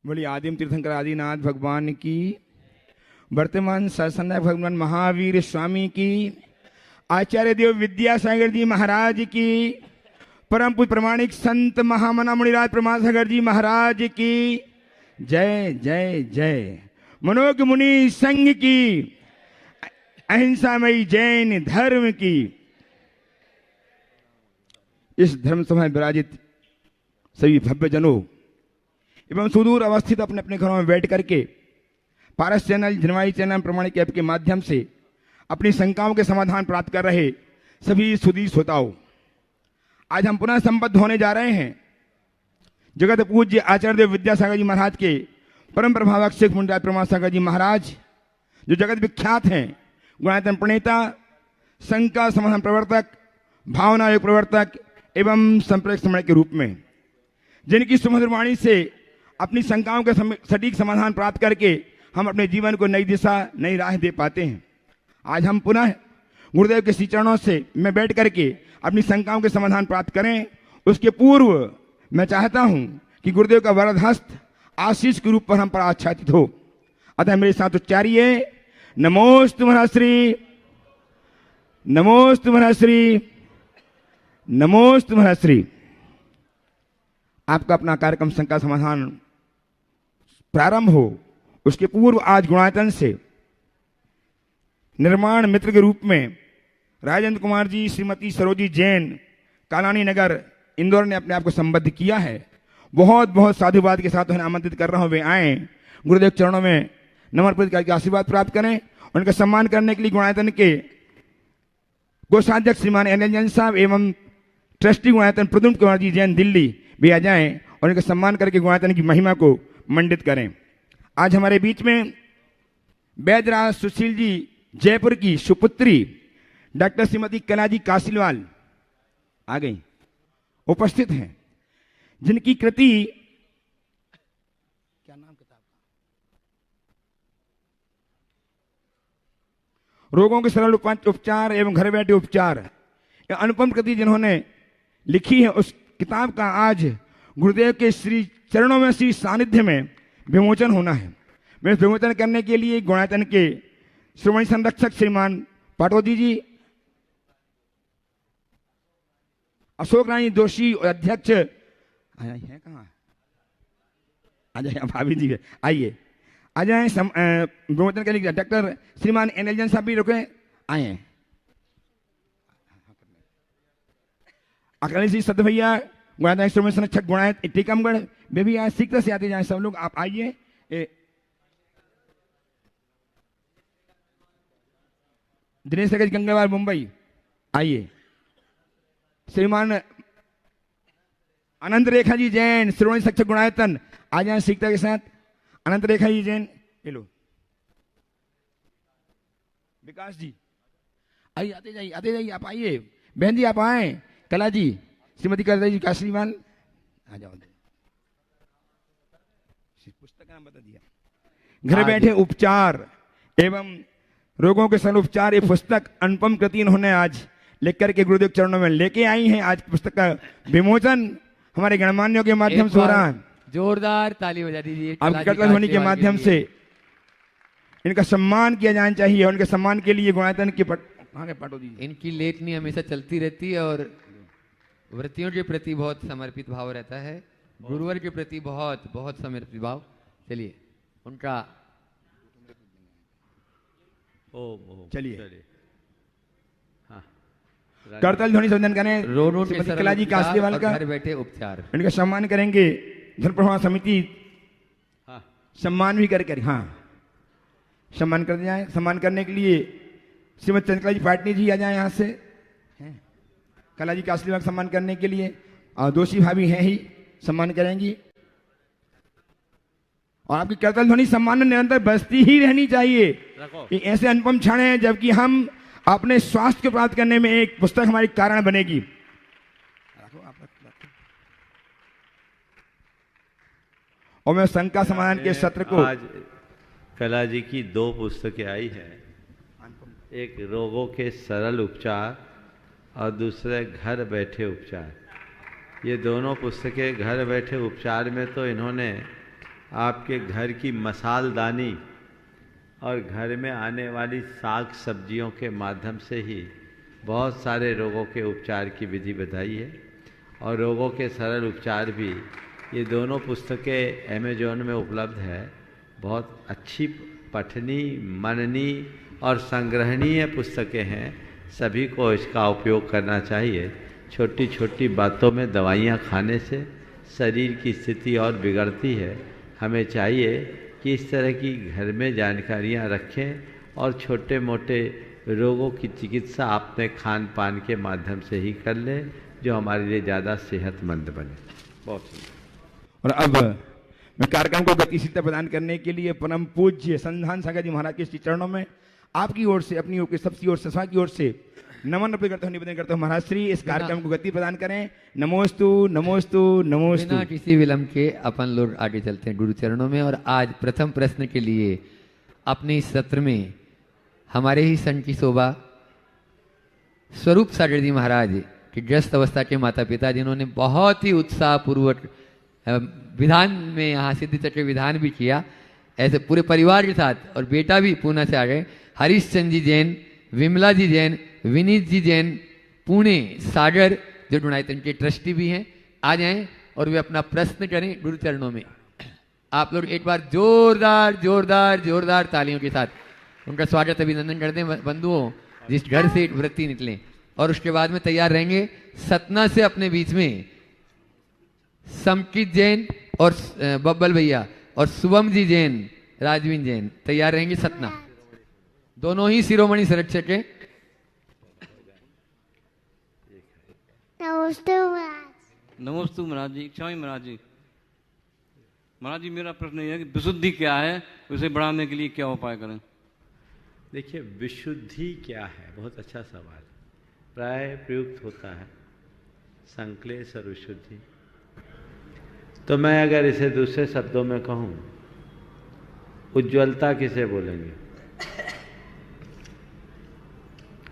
बोली आदिम तीर्थंकर आदिनाथ भगवान की, वर्तमान सरसनायक भगवान महावीर स्वामी की, आचार्य देव विद्यासागर जी महाराज की, परम पूज्य प्रमाणिक संत महामना मुनिराज प्रमासागर जी महाराज की जय जय जय। मनोज मुनि संघ की, अहिंसामयी जैन धर्म की। इस धर्म सभा में विराजित सभी भव्य जनों एवं सुदूर अवस्थित अपने अपने घरों में बैठ करके पारस चैनल, जनवाई चैनल, प्रमाणिक ऐप के माध्यम से अपनी शंकाओं के समाधान प्राप्त कर रहे सभी सुधी श्रोताओं, आज हम पुनः संबद्ध होने जा रहे हैं जगत पूज्य आचार्य देव विद्यासागर जी महाराज के परम प्रभावक शेख मुनिराज प्रमासागर जी महाराज, जो जगत विख्यात हैं गुणायतन प्रणेता, शंका समाधान प्रवर्तक, भावना योग प्रवर्तक एवं संप्रेरक समय के रूप में, जिनकी सुमधुर वाणी से अपनी शंकाओं के सटीक समाधान प्राप्त करके हम अपने जीवन को नई दिशा, नई राह दे पाते हैं। आज हम पुनः गुरुदेव के श्री चरणों से मैं बैठ करके अपनी शंकाओं के समाधान प्राप्त करें। उसके पूर्व मैं चाहता हूं कि गुरुदेव का वरद हस्त आशीष के रूप पर हम पर आच्छादित हो। अतः मेरे साथ उच्चारिए नमोस्तु महर्षि, नमोस्तु महर्षि, नमोस्तु महर्षि। आपका अपना कार्यक्रम शंका समाधान प्रारंभ हो उसके पूर्व आज गुणायतन से निर्माण मित्र के रूप में राजेंद्र कुमार जी, श्रीमती सरोजी जैन, कालानी नगर, इंदौर ने अपने आप को संबद्ध किया है। बहुत बहुत साधुवाद के साथ उन्हें आमंत्रित कर रहा हूं, वे आए गुरुदेव चरणों में नम्रपद करके आशीर्वाद प्राप्त करें। उनका सम्मान करने के लिए गुणायतन के कोषाध्यक्ष श्रीमान एन साहब एवं ट्रस्टी गुणायतन प्रद्युम्न कुमार जी जैन दिल्ली भी आ जाएं और उनका सम्मान करके गुणायतन की महिमा को मंडित करें। आज हमारे बीच में वैद्यराज सुशील जी जयपुर की सुपुत्री डॉक्टर श्रीमती कलाजी कासिलवाल आ गई, उपस्थित हैं, जिनकी कृति, क्या नाम किताब का, रोगों के सरल उपचार एवं घर बैठे उपचार, अनुपम कृति जिन्होंने लिखी है, उस किताब का आज गुरुदेव के श्री चरणों में, श्री सानिध्य में विमोचन होना है। मैं विमोचन करने के लिए गुणायतन के श्रोमणी संरक्षक श्रीमान पाटोदी जी, अशोक रानी जोशी अध्यक्ष है, कहाँ आ जाए, भाभी जी आइए, आ जाए विमोचन के लिए। डॉक्टर श्रीमान एन साहब भी रुके, आए हैं। अकाली जी सद भैया गुणायतन श्रोमणी संरक्षक गुणायत टीकमगढ़, वे भी आए, सीखते से आते जाए सब लोग, आप आइए। दिनेश सगज गंगावार मुंबई, आइए। श्रीमान अनंत रेखा जी जैन, श्रोमणी संरक्षक गुणायतन, आ जाए सीखता के साथ। अनंत रेखा जी जैन, ये लो। विकास जी आइए, आते जाइए, आप आइए। बहन जी आप आए। कला जी, श्रीमती कला जी काशीवाल, आ जाओ। पुस्तक नाम बता दिया, घर बैठे उपचार एवं रोगों के सरल उपचार, ये पुस्तक अनुपम कृति इन्होंने आज लिख करके गुरुदेव चरणों में लेके आई हैं। आज पुस्तक का विमोचन हमारे गणमान्यों के माध्यम से हो रहा है। जोरदार ताली बजा दीजिए। आपकी कटल ध्वनि के माध्यम से इनका सम्मान किया जाना चाहिए। उनके सम्मान के लिए गुणायतन की पाटो दीजिए। इनकी लेखनी हमेशा चलती रहती है और व्रतियों के प्रति बहुत समर्पित भाव रहता है, गुरुवर के प्रति बहुत बहुत समर्पित भाव। चलिए उनका चलिए करतल ध्वनि संबंधन करें। रोनो कला जी काशीवाल का घर बैठे उपचार, इनका सम्मान करेंगे। धन प्रभाव समिति सम्मान भी करके, हाँ सम्मान कर जाए। सम्मान करने के लिए श्रीमती चंद्रकला जी पाटनी जी आ जाए यहाँ से। कला जी काशीवाल सम्मान करने के लिए दोषी भाभी हैं ही, सम्मान करेंगी। और आपकी करतल ध्वनि सम्मान में निरंतर बजती ही रहनी चाहिए। ये ऐसे अनुपम क्षण है जबकि हम अपने स्वास्थ्य को प्राप्त करने में एक पुस्तक हमारी कारण बनेगी। और मैं शंका समाधान के सत्र को, आज कला जी की 2 पुस्तकें आई हैं, एक रोगों के सरल उपचार और दूसरे घर बैठे उपचार। ये दोनों पुस्तकें घर बैठे उपचार में तो इन्होंने आपके घर की मसालदानी और घर में आने वाली साग सब्जियों के माध्यम से ही बहुत सारे रोगों के उपचार की विधि बताई है, और रोगों के सरल उपचार भी। ये दोनों पुस्तकें अमेजोन में उपलब्ध है। बहुत अच्छी पठनी, मननी और संग्रहणीय पुस्तकें हैं। सभी को इसका उपयोग करना चाहिए। छोटी छोटी बातों में दवाइयाँ खाने से शरीर की स्थिति और बिगड़ती है। हमें चाहिए कि इस तरह की घर में जानकारियाँ रखें और छोटे मोटे रोगों की चिकित्सा अपने खान पान के माध्यम से ही कर लें, जो हमारे लिए ज़्यादा सेहतमंद बने। बहुत और अब मैं कार्यक्रम को गतिशीलता प्रदान करने के लिए परम पूज्य संधान सागर जी महाराज के श्री चरणों में आपकी ओर से, अपनी ओर के सबकी ओर, सभा की ओर से नमन अर्पित करता हूँ, निवेदन करता हूँ। महाराज श्री इस कार्यक्रम को गति प्रदान करें। नमोस्तु नमोस्तु नमोस्तु। बिना किसी विलंब के अपन लोग आगे चलते हैं गुरु चरणों में। और आज प्रथम प्रश्न के लिए अपने इस सत्र में हमारे ही संत की शोभा स्वरूप सागर जी महाराज के ग्रस्त अवस्था के माता पिता, जिन्होंने बहुत ही उत्साहपूर्वक विधान में यहाँ सिद्ध चक्र विधान भी किया, ऐसे पूरे परिवार के साथ, और बेटा भी पूना से आ गए, हरीश चंद जी जैन, विमला जी जैन, विनीत जी जैन, पुणे सागर, जो गुणायतन के ट्रस्टी भी हैं, आ जाएं और वे अपना प्रश्न करें गुरु चरणों में। आप लोग एक बार जोरदार जोरदार जोरदार तालियों के साथ उनका स्वागत अभिनंदन कर दें बंधुओं, जिस घर से वृत्ति निकले। और उसके बाद में तैयार रहेंगे सतना से अपने बीच में समकित जैन और बब्बल भैया, और शुभम जी जैन, राजवीन जैन तैयार रहेंगे सतना, दोनों ही शिरोमणि संरक्षक हैं। नमस्ते महाराज। नमस्ते महाराज जी, क्षमा महाराज जी। महाराज जी, मेरा प्रश्न यह है कि विशुद्धि क्या है, उसे बढ़ाने के लिए क्या उपाय करें? देखिए, विशुद्धि क्या है, बहुत अच्छा सवाल। प्राय प्रयुक्त होता है संक्लेश और विशुद्धि। तो मैं अगर इसे दूसरे शब्दों में कहूँ, उज्ज्वलता किसे बोलेंगे?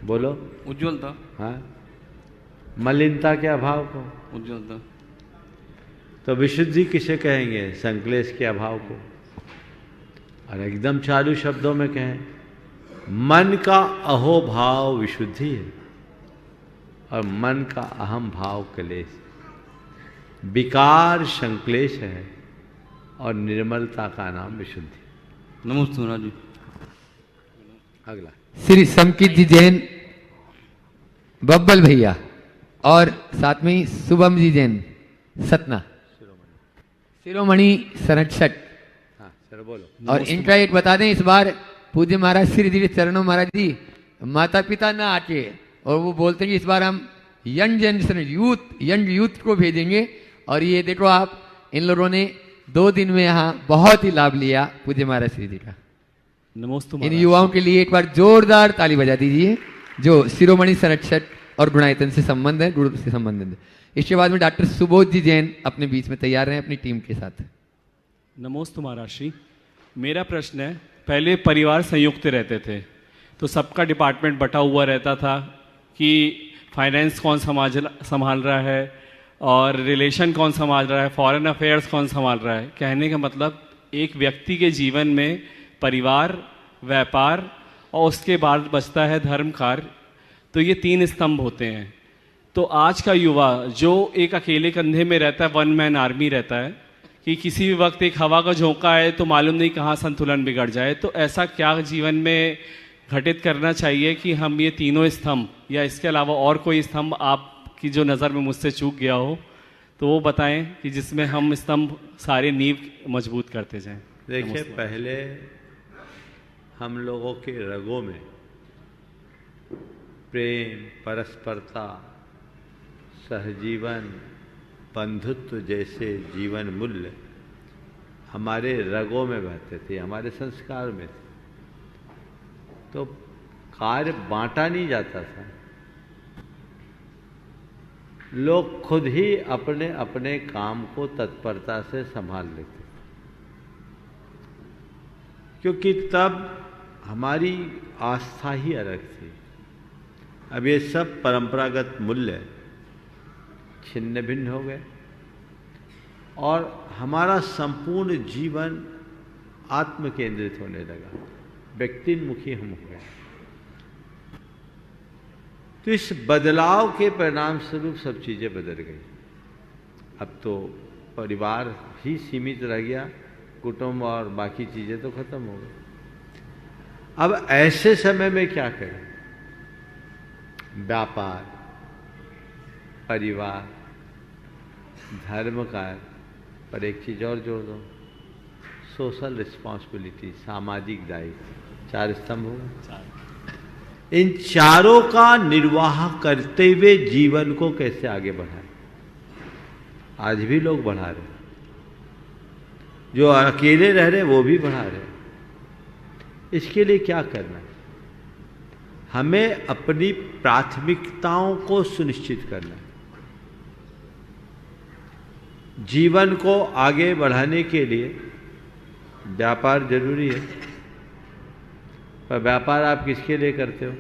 बोलो। उज्ज्वलता। हाँ, मलिनता के अभाव को उज्ज्वलता। तो विशुद्धि किसे कहेंगे? संक्लेश के अभाव को। और एकदम चालू शब्दों में कहें, मन का अहोभाव विशुद्धि है, और मन का अहम भाव क्लेश। विकार संक्लेश है, और निर्मलता का नाम विशुद्धि। नमस्ते महाराज जी। अगला श्री समकित जी जैन, बब्बल भैया, और साथ में ही शुभम जी जैन सतना, शिरोमणि संरक्षक। हाँ सर बोलो। और इनका एक बता दें, इस बार पूज्य महाराज श्री जी चरणों महाराज जी माता पिता ना आके, और वो बोलते हैं कि इस बार हम यंग जनरेशन यंग यूथ को भेजेंगे। और ये देखो आप, इन लोगों ने 2 दिन में यहाँ बहुत ही लाभ लिया पूज्य महाराज श्री जी का। नमस्ते इन युवाओं के लिए एक बार जोरदार ताली बजा दीजिए, जो शिरोमणि संरक्षक और गुणायतन से संबंध है, गुरु से संबंधित है। इसके बाद में डॉक्टर सुबोध जी जैन अपने बीच में तैयार हैं अपनी टीम के साथ। नमोस्तु महाराज श्री। मेरा प्रश्न है, पहले परिवार संयुक्त रहते थे तो सबका डिपार्टमेंट बटा हुआ रहता था कि फाइनेंस कौन संभाल रहा है, और रिलेशन कौन संभाल रहा है, फॉरेन अफेयर्स कौन संभाल रहा है। कहने का मतलब, एक व्यक्ति के जीवन में परिवार, व्यापार और उसके बाद बचता है धर्म कार्य। तो ये 3 स्तंभ होते हैं। तो आज का युवा जो एक अकेले कंधे में रहता है, 1 मैन आर्मी रहता है, कि किसी भी वक्त एक हवा का झोंका है तो मालूम नहीं कहाँ संतुलन बिगड़ जाए। तो ऐसा क्या जीवन में घटित करना चाहिए कि हम ये तीनों स्तंभ, या इसके अलावा और कोई स्तंभ आपकी जो नज़र में मुझसे चूक गया हो तो वो बताएं, कि जिसमें हम स्तंभ सारे नींव मजबूत करते जाएं। देखिए, पहले हम लोगों के रगों में प्रेम, परस्परता, सहजीवन, बंधुत्व जैसे जीवन मूल्य हमारे रगों में बहते थे, हमारे संस्कार में थे। तो कार्य बांटा नहीं जाता था, लोग खुद ही अपने अपने काम को तत्परता से संभाल लेते, क्योंकि तब हमारी आस्था ही अलग थी। अब ये सब परंपरागत मूल्य छिन्न भिन्न हो गए। और हमारा संपूर्ण जीवन आत्म केंद्रित होने लगा, व्यक्तिमुखी हम हो गए। तो इस बदलाव के परिणाम स्वरूप सब चीजें बदल गई। अब तो परिवार ही सीमित रह गया, कुटुंब और बाकी चीजें तो खत्म हो गई। अब ऐसे समय में क्या करें? व्यापार, परिवार, धर्म कार्य, पर एक चीज और जोड़ दो, सोशल रिस्पॉन्सिबिलिटी, सामाजिक दायित्व। 4 स्तंभ हो गए। इन चारों का निर्वाह करते हुए जीवन को कैसे आगे बढ़ाएं? आज भी लोग बढ़ा रहे, जो अकेले रह रहे वो भी बढ़ा रहे। इसके लिए क्या करना है? हमें अपनी प्राथमिकताओं को सुनिश्चित करना है। जीवन को आगे बढ़ाने के लिए व्यापार जरूरी है, पर व्यापार आप किसके लिए करते हो?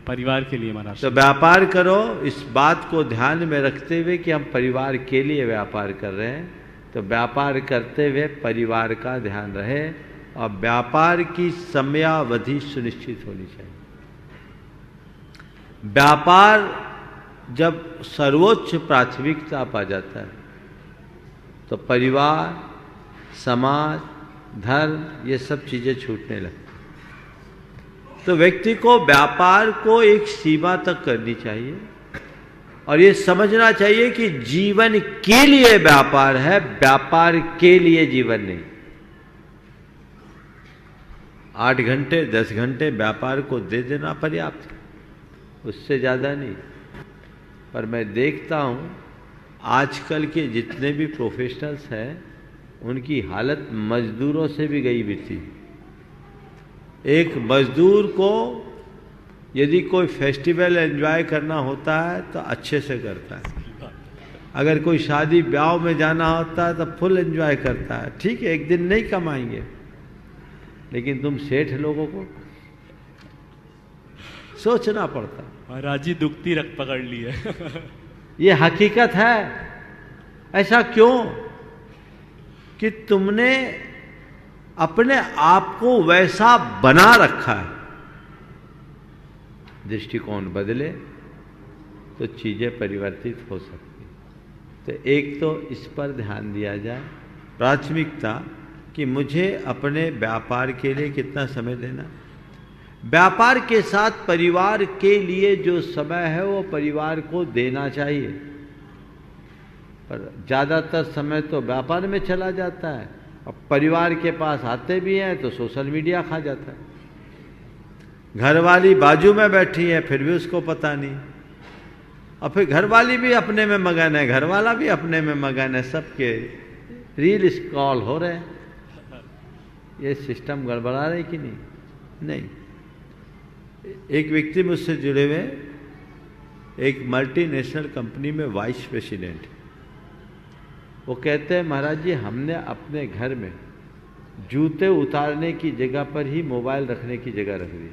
परिवार के लिए महाराज। तो व्यापार करो इस बात को ध्यान में रखते हुए कि हम परिवार के लिए व्यापार कर रहे हैं, तो व्यापार करते हुए परिवार का ध्यान रहे और व्यापार की समयावधि सुनिश्चित होनी चाहिए। व्यापार जब सर्वोच्च प्राथमिकता पा जाता है तो परिवार, समाज, धर्म ये सब चीजें छूटने लगती। तो व्यक्ति को व्यापार को एक सीमा तक करनी चाहिए और ये समझना चाहिए कि जीवन के लिए व्यापार है, व्यापार के लिए जीवन नहीं। 8 घंटे 10 घंटे व्यापार को दे देना पर्याप्त, उससे ज्यादा नहीं। पर मैं देखता हूं आजकल के जितने भी प्रोफेशनल्स हैं उनकी हालत मजदूरों से भी गई बीती। एक मजदूर को यदि कोई फेस्टिवल एंजॉय करना होता है तो अच्छे से करता है, अगर कोई शादी ब्याह में जाना होता है तो फुल एंजॉय करता है। ठीक है, एक दिन नहीं कमाएंगे, लेकिन तुम सेठ लोगों को सोचना पड़ता। महाराज जी दुखती रख पकड़ ली है। ये हकीकत है। ऐसा क्यों? कि तुमने अपने आप को वैसा बना रखा है। दृष्टिकोण बदले तो चीजें परिवर्तित हो सकती। तो एक तो इस पर ध्यान दिया जाए, प्राथमिकता कि मुझे अपने व्यापार के लिए कितना समय देना। व्यापार के साथ परिवार के लिए जो समय है वो परिवार को देना चाहिए, पर ज्यादातर समय तो व्यापार में चला जाता है और परिवार के पास आते भी हैं तो सोशल मीडिया खा जाता है। घरवाली बाजू में बैठी है फिर भी उसको पता नहीं, और फिर घरवाली भी अपने में मगन है, घरवाला भी अपने में मगन है, सबके रील स्क्रॉल हो रहे हैं। ये सिस्टम गड़बड़ा रहे कि नहीं? नहीं। एक व्यक्ति मुझसे जुड़े हुए, एक मल्टीनेशनल कंपनी में वाइस प्रेसिडेंट, वो कहते हैं महाराज जी हमने अपने घर में जूते उतारने की जगह पर ही मोबाइल रखने की जगह रख दी।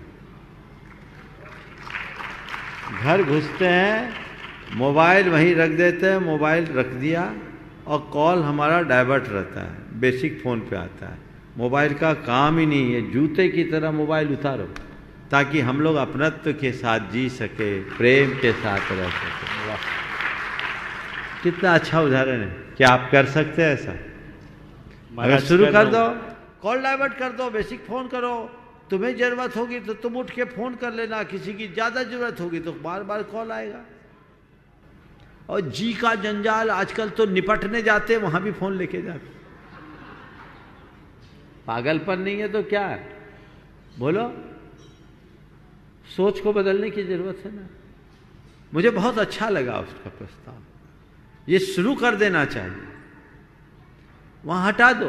घर घुसते हैं मोबाइल वहीं रख देते हैं, मोबाइल रख दिया और कॉल हमारा डाइवर्ट रहता है, बेसिक फ़ोन पे आता है। मोबाइल का काम ही नहीं है, जूते की तरह मोबाइल उतारो ताकि हम लोग अपनत्व के साथ जी सके, प्रेम के साथ रह सके। वाह, कितना अच्छा उदाहरण है। क्या आप कर सकते हैं ऐसा? अगर शुरू कर दो, कॉल डाइवर्ट कर दो, बेसिक फ़ोन करो। तुम्हें ज़रूरत होगी तो तुम उठ के फ़ोन कर लेना, किसी की ज़्यादा ज़रूरत होगी तो बार बार कॉल आएगा। और जी का जंजाल, आजकल तो निपटने जाते वहां भी फ़ोन लेके जाते। पागलपन नहीं है तो क्या है? बोलो, सोच को बदलने की जरूरत है ना। मुझे बहुत अच्छा लगा उसका प्रस्ताव, ये शुरू कर देना चाहिए, वहां हटा दो।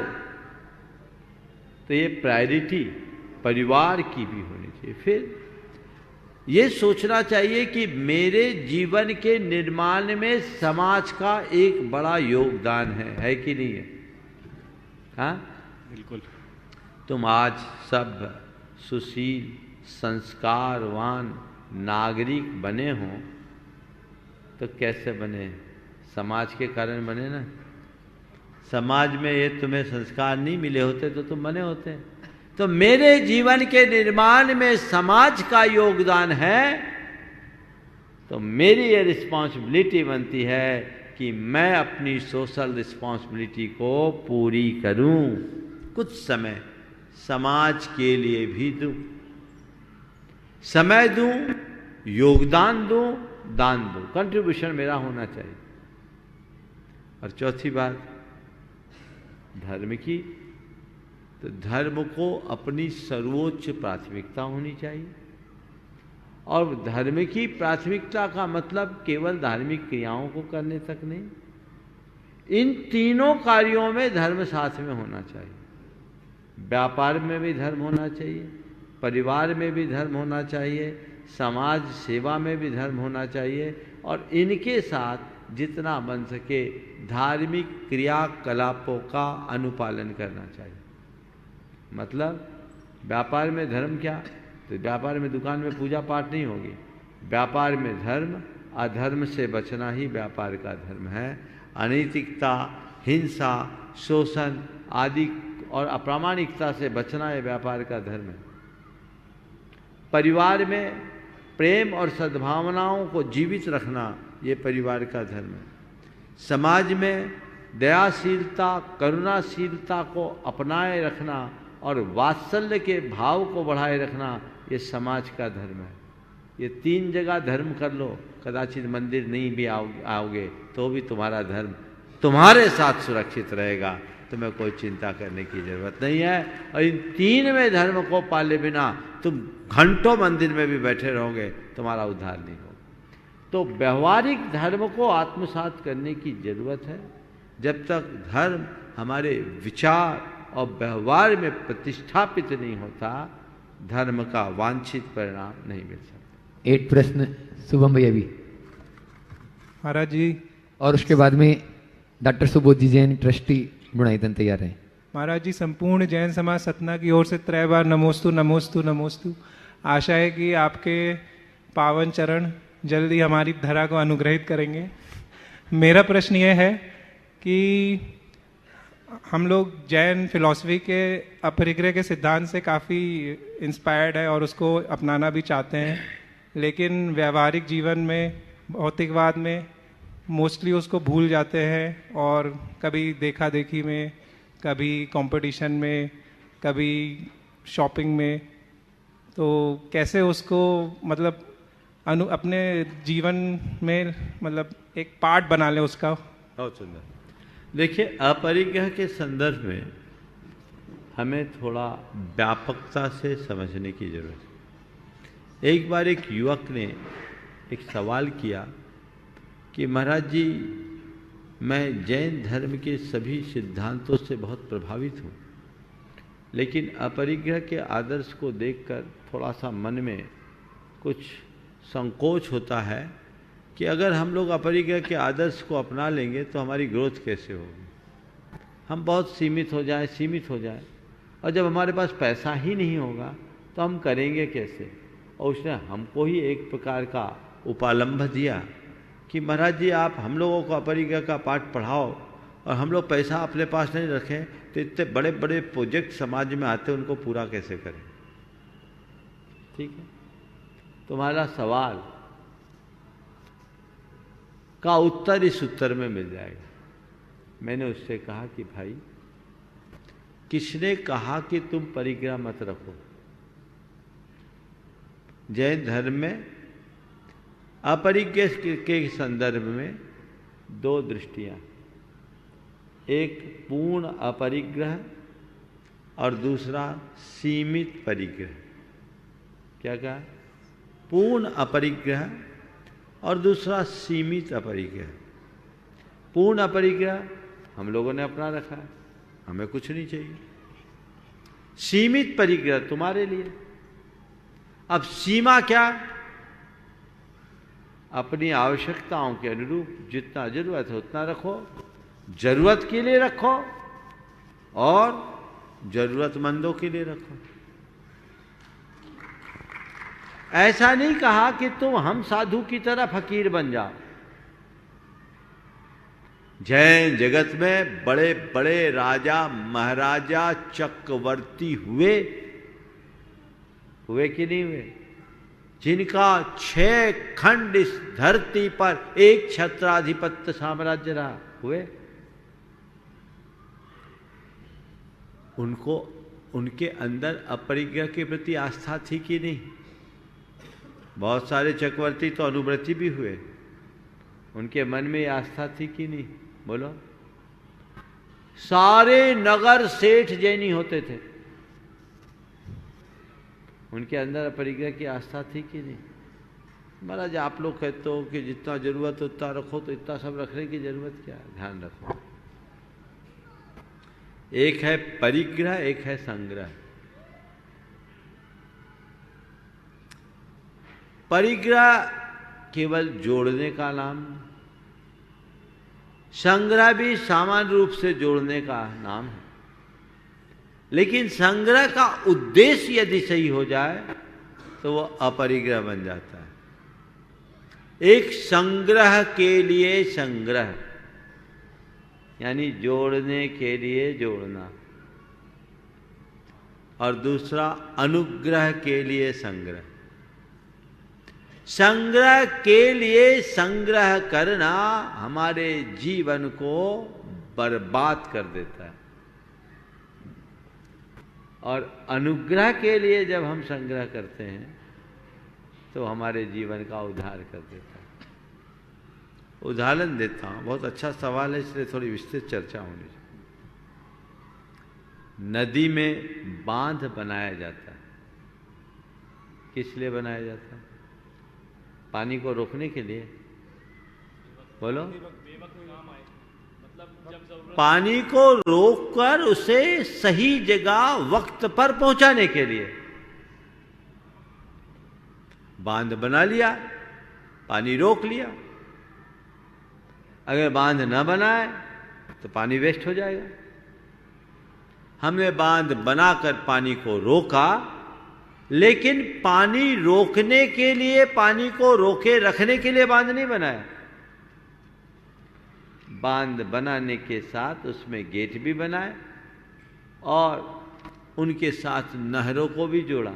तो ये प्रायोरिटी परिवार की भी होनी चाहिए। फिर ये सोचना चाहिए कि मेरे जीवन के निर्माण में समाज का एक बड़ा योगदान है कि नहीं है? हाँ बिल्कुल। तुम आज सब सुशील संस्कारवान नागरिक बने हो तो कैसे बने? समाज के कारण बने ना। समाज में ये तुम्हें संस्कार नहीं मिले होते तो तुम बने होते। तो मेरे जीवन के निर्माण में समाज का योगदान है, तो मेरी ये रिस्पॉन्सिबिलिटी बनती है कि मैं अपनी सोशल रिस्पॉन्सिबिलिटी को पूरी करूं, कुछ समय समाज के लिए भी दूं, समय दूं, योगदान दूं, दान दूं, कंट्रीब्यूशन मेरा होना चाहिए। और चौथी बात धर्म की, तो धर्म को अपनी सर्वोच्च प्राथमिकता होनी चाहिए। और धर्म की प्राथमिकता का मतलब केवल धार्मिक क्रियाओं को करने तक नहीं, इन तीनों कार्यों में धर्म साथ में होना चाहिए। व्यापार में भी धर्म होना चाहिए, परिवार में भी धर्म होना चाहिए, समाज सेवा में भी धर्म होना चाहिए, और इनके साथ जितना बन सके धार्मिक क्रियाकलापों का अनुपालन करना चाहिए। मतलब व्यापार में धर्म क्या, तो व्यापार में दुकान में पूजा पाठ नहीं होगी, व्यापार में धर्म, अधर्म से बचना ही व्यापार का धर्म है। अनैतिकता, हिंसा, शोषण आदि और अप्रामाणिकता से बचना ये व्यापार का धर्म है। परिवार में प्रेम और सद्भावनाओं को जीवित रखना ये परिवार का धर्म है। समाज में दयाशीलता, करुणाशीलता को अपनाए रखना और वात्सल्य के भाव को बढ़ाए रखना ये समाज का धर्म है। ये तीन जगह धर्म कर लो, कदाचित मंदिर नहीं भी आओगे तो भी तुम्हारा धर्म तुम्हारे साथ सुरक्षित रहेगा, तुम्हें कोई चिंता करने की जरूरत नहीं है। और इन तीन में धर्म को पाले बिना तुम घंटों मंदिर में भी बैठे रहोगे, तुम्हारा उद्धार नहीं होगा। तो व्यवहारिक धर्म को आत्मसात करने की जरूरत है। जब तक धर्म हमारे विचार और व्यवहार में प्रतिष्ठापित नहीं होता, धर्म का वांछित परिणाम नहीं मिल सकता। एक प्रश्न शुभम भैया भी, महाराज जी। और उसके बाद में डॉक्टर सुबोध जी जैन ट्रस्टी बुनाईतन तैयार हैं। महाराज जी, संपूर्ण जैन समाज सतना की ओर से 3 बार नमोस्तु नमोस्तु नमोस्तु। आशा है कि आपके पावन चरण जल्दी हमारी धरा को अनुग्रहित करेंगे। मेरा प्रश्न यह है कि हम लोग जैन फिलॉसफी के अपरिग्रह के सिद्धांत से काफ़ी इंस्पायर्ड है और उसको अपनाना भी चाहते हैं, लेकिन व्यवहारिक जीवन में, भौतिकवाद में मोस्टली उसको भूल जाते हैं, और कभी देखा देखी में, कभी कंपटीशन में, कभी शॉपिंग में। तो कैसे उसको मतलब अपने जीवन में मतलब एक पार्ट बना ले उसका। बहुत सुंदर। देखिए, अपरिग्रह के संदर्भ में हमें थोड़ा व्यापकता से समझने की जरूरत है। एक बार एक युवक ने एक सवाल किया कि महाराज जी, मैं जैन धर्म के सभी सिद्धांतों से बहुत प्रभावित हूँ, लेकिन अपरिग्रह के आदर्श को देखकर थोड़ा सा मन में कुछ संकोच होता है कि अगर हम लोग अपरिग्रह के आदर्श को अपना लेंगे तो हमारी ग्रोथ कैसे होगी, हम बहुत सीमित हो जाएं, और जब हमारे पास पैसा ही नहीं होगा तो हम करेंगे कैसे। और उसने हमको ही एक प्रकार का उपालंभ दिया कि महाराज जी, आप हम लोगों को अपरिग्रह का पाठ पढ़ाओ और हम लोग पैसा अपने पास नहीं रखें तो इतने बड़े बड़े प्रोजेक्ट समाज में आते, उनको पूरा कैसे करें। ठीक है, तुम्हारा सवाल का उत्तर इस उत्तर में मिल जाएगा। मैंने उससे कहा कि भाई, किसने कहा कि तुम परिग्रह मत रखो। जैन धर्म में अपरिग्रह के संदर्भ में 2 दृष्टियां, एक पूर्ण अपरिग्रह और दूसरा सीमित परिग्रह। क्या कहा? पूर्ण अपरिग्रह और दूसरा सीमित अपरिग्रह। पूर्ण अपरिग्रह हम लोगों ने अपना रखा है, हमें कुछ नहीं चाहिए। सीमित परिग्रह तुम्हारे लिए। अब सीमा क्या? अपनी आवश्यकताओं के अनुरूप जितना जरूरत है उतना रखो, जरूरत के लिए रखो और जरूरतमंदों के लिए रखो। ऐसा नहीं कहा कि तुम हम साधु की तरह फकीर बन जाओ। जैन जगत में बड़े बड़े राजा महाराजा चक्रवर्ती हुए कि नहीं हुए, जिनका 6 खंड इस धरती पर एक छत्राधिपत्य साम्राज्य रहा, हुए। उनको उनके अंदर अपरिग्रह के प्रति आस्था थी कि नहीं? बहुत सारे चक्रवर्ती तो अनुव्रती भी हुए, उनके मन में आस्था थी कि नहीं? बोलो। सारे नगर सेठ जैनी होते थे, उनके अंदर अपरिग्रह की आस्था थी कि नहीं? महाराज आप लोग कहते हो कि जितना जरूरत उतना रखो, तो इतना सब रखने की जरूरत क्या है? ध्यान रखो, एक है परिग्रह, एक है संग्रह। परिग्रह केवल जोड़ने का नाम, संग्रह भी सामान्य रूप से जोड़ने का नाम है। लेकिन संग्रह का उद्देश्य यदि सही हो जाए तो वो अपरिग्रह बन जाता है। एक संग्रह के लिए संग्रह, यानी जोड़ने के लिए जोड़ना, और दूसरा अनुग्रह के लिए संग्रह। संग्रह के लिए संग्रह करना हमारे जीवन को बर्बाद कर देता है, और अनुग्रह के लिए जब हम संग्रह करते हैं तो हमारे जीवन का उद्धार कर देता है। उदाहरण देता हूं, बहुत अच्छा सवाल है, इसलिए थोड़ी विस्तृत चर्चा होनी चाहिए। नदी में बांध बनाया जाता है, किस लिए बनाया जाता है? पानी को रोकने के लिए। बोलो। पानी को रोककर उसे सही जगह वक्त पर पहुंचाने के लिए बांध बना लिया, पानी रोक लिया। अगर बांध न बनाए तो पानी वेस्ट हो जाएगा। हमने बांध बनाकर पानी को रोका, लेकिन पानी रोकने के लिए, पानी को रोके रखने के लिए बांध नहीं बनाया। बांध बनाने के साथ उसमें गेट भी बनाए और उनके साथ नहरों को भी जोड़ा,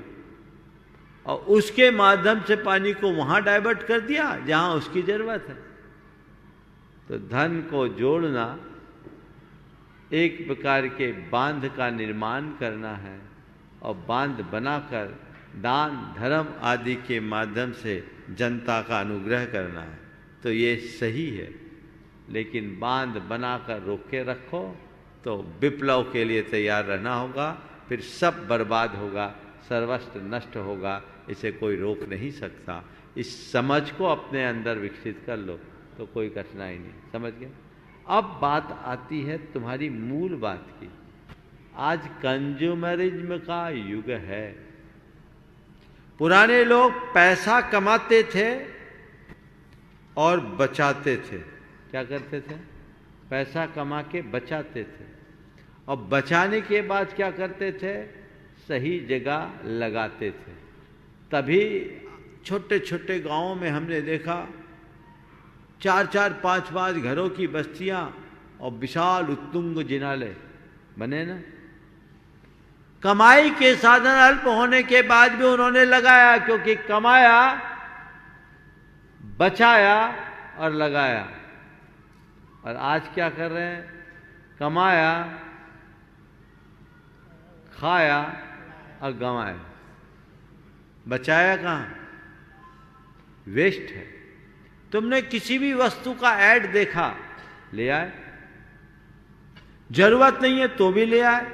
और उसके माध्यम से पानी को वहां डाइवर्ट कर दिया जहां उसकी जरूरत है। तो धन को जोड़ना एक प्रकार के बांध का निर्माण करना है, और बांध बनाकर दान धर्म आदि के माध्यम से जनता का अनुग्रह करना है। तो ये सही है, लेकिन बांध बनाकर रोक के रखो तो विप्लव के लिए तैयार रहना होगा, फिर सब बर्बाद होगा, सर्वस्व नष्ट होगा, इसे कोई रोक नहीं सकता। इस समझ को अपने अंदर विकसित कर लो तो कोई कठिनाई नहीं। समझ गए? अब बात आती है तुम्हारी मूल बात की। आज कंज्यूमरिज्म का युग है। पुराने लोग पैसा कमाते थे और बचाते थे। क्या करते थे? पैसा कमा के बचाते थे, और बचाने के बाद क्या करते थे? सही जगह लगाते थे। तभी छोटे छोटे गांवों में हमने देखा 4-4, 5-5 घरों की बस्तियां और विशाल उत्तुंग जिनालय बने ना। कमाई के साधन अल्प होने के बाद भी उन्होंने लगाया, क्योंकि कमाया, बचाया और लगाया। और आज क्या कर रहे हैं? कमाया, खाया और गंवाया। बचाया कहाँ? वेस्ट है। तुमने किसी भी वस्तु का ऐड देखा, ले आए। जरूरत नहीं है तो भी ले आए।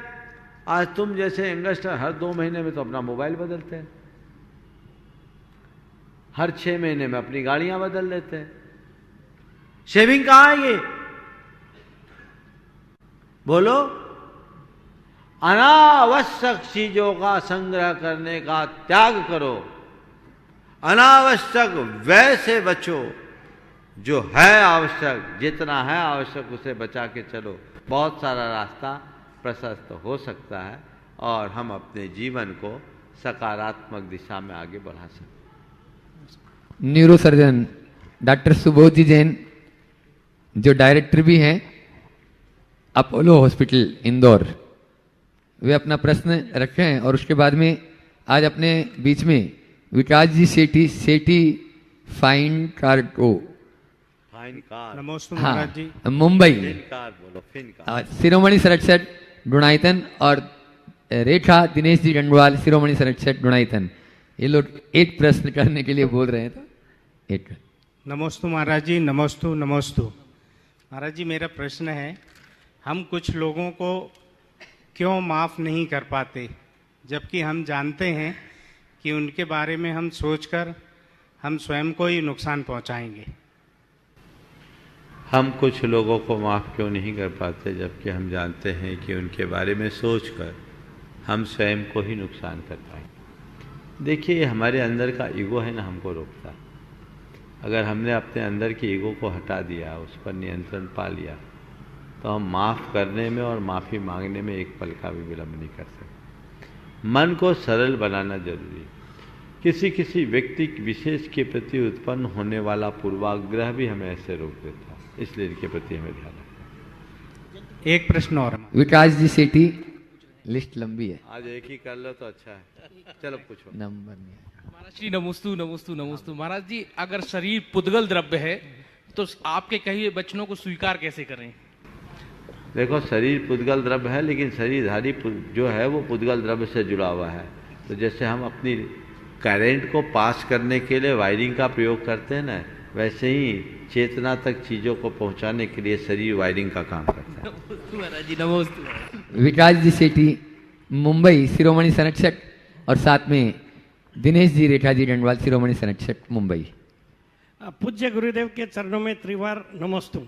आज तुम जैसे यंगस्टर हर 2 महीने में तो अपना मोबाइल बदलते हैं, हर 6 महीने में अपनी गाड़ियां बदल लेते हैं। शेविंग कहाँ है ये? बोलो। अनावश्यक चीजों का संग्रह करने का त्याग करो, अनावश्यक व्यय से बचो। जो है आवश्यक, जितना है आवश्यक उसे बचा के चलो। बहुत सारा रास्ता प्रशस्त हो सकता है और हम अपने जीवन को सकारात्मक दिशा में आगे बढ़ा सकते हैं। न्यूरोसर्जन डॉक्टर सुबोध जी जैन जो डायरेक्टर भी हैं अपोलो हॉस्पिटल इंदौर, वे अपना प्रश्न रखे हैं और उसके बाद में आज अपने बीच में विकास जी सेठी फाइन कार्टो, फाइन कार, नमस्ते हाँ, महाराज जी। मुंबई, फिन कार बोलो, फिन कार। शिरोमणि सरटसठ डुणाइतन और रेखा दिनेश जी डंडवाल शिरोमणि सरटसठ डुणाइतन, ये लोग एक प्रश्न करने के लिए बोल रहे हैं, तो एक। नमस्ते महाराज जी, नमस्तु नमस्तु। महाराज जी मेरा प्रश्न है, हम कुछ लोगों को क्यों माफ़ नहीं कर पाते, जबकि हम जानते हैं कि उनके बारे में हम सोचकर हम स्वयं को ही नुकसान पहुंचाएंगे। हम कुछ लोगों को माफ़ क्यों नहीं कर पाते, जबकि हम जानते हैं कि उनके बारे में सोचकर हम स्वयं को ही नुकसान कर पाएंगे। देखिए, हमारे अंदर का ईगो है ना, हमको रोकता है। अगर हमने अपने अंदर की ईगो को हटा दिया, उस पर नियंत्रण पा लिया, तो हम माफ़ करने में और माफ़ी मांगने में एक पल का भी विलंब नहीं कर सकते। मन को सरल बनाना जरूरी है। किसी किसी व्यक्ति विशेष के प्रति उत्पन्न होने वाला पूर्वाग्रह भी हमें ऐसे रोक देता है, इसलिए इनके प्रति हमें ध्यान रखना है। एक प्रश्न और। विकास जी सेठी, लिस्ट लंबी है, आज एक ही कर लो तो अच्छा है, चलो पूछो। नंबर नहीं है। महाराज जी नमस्तु नमस्तु नमस्तु। महाराज जी, अगर शरीर पुद्गल द्रव्य है तो आपके कहिए वचनों को स्वीकार कैसे करें? देखो, शरीर पुद्गल द्रव्य है, लेकिन शरीरधारी जो है वो पुद्गल द्रव्य से जुड़ा हुआ है। तो जैसे हम अपनी करंट को पास करने के लिए वायरिंग का प्रयोग करते हैं ना, वैसे ही चेतना तक चीज़ों को पहुंचाने के लिए शरीर वायरिंग का काम करता है। महाराज जी नमस्ते। विकास जी सेठी मुंबई शिरोमणि सरटसठ और साथ में दिनेश जी रेखा जी डंडवाल शिरोमणि सरटसठ मुंबई। पूज्य गुरुदेव के चरणों में त्रिवार नमस्तु।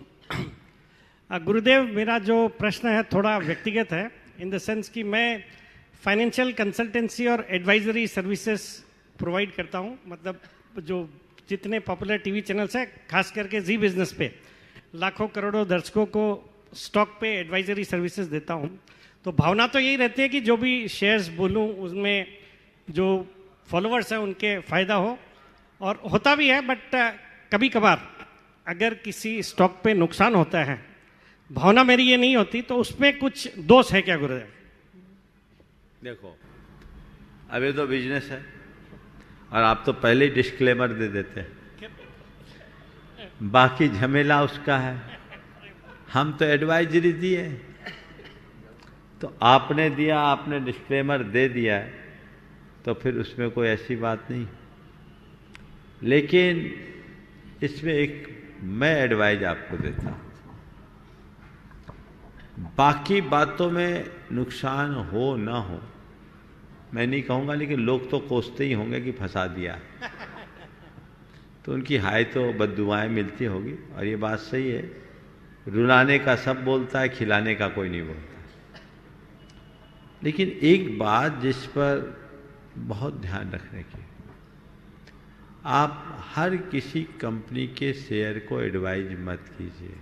गुरुदेव, मेरा जो प्रश्न है थोड़ा व्यक्तिगत है, इन द सेंस कि मैं फाइनेंशियल कंसल्टेंसी और एडवाइजरी सर्विसेज प्रोवाइड करता हूँ। मतलब जो जितने पॉपुलर टीवी चैनल्स हैं, खास करके जी बिजनेस पे लाखों करोड़ों दर्शकों को स्टॉक पे एडवाइजरी सर्विसेज देता हूँ। तो भावना तो यही रहती है कि जो भी शेयर्स बोलूँ उसमें जो फॉलोअर्स हैं उनके फ़ायदा हो, और होता भी है। बट कभी कभार अगर किसी स्टॉक पे नुकसान होता है, भावना मेरी ये नहीं होती, तो उसमें कुछ दोष है क्या गुरुदेव? देखो, अब ये तो बिजनेस है और आप तो पहले ही डिस्क्लेमर दे देते हैं, बाकी झमेला उसका है। हम तो एडवाइजरी दिए, तो आपने दिया, आपने डिस्क्लेमर दे दिया है, तो फिर उसमें कोई ऐसी बात नहीं। लेकिन इसमें एक मैं एडवाइज आपको देता हूँ, बाकी बातों में नुकसान हो ना हो मैं नहीं कहूँगा, लेकिन लोग तो कोसते ही होंगे कि फंसा दिया, तो उनकी हाय तो बद्दुआएं मिलती होगी। और ये बात सही है, रुलाने का सब बोलता है, खिलाने का कोई नहीं बोलता। लेकिन एक बात जिस पर बहुत ध्यान रखने की, आप हर किसी कंपनी के शेयर को एडवाइज मत कीजिए।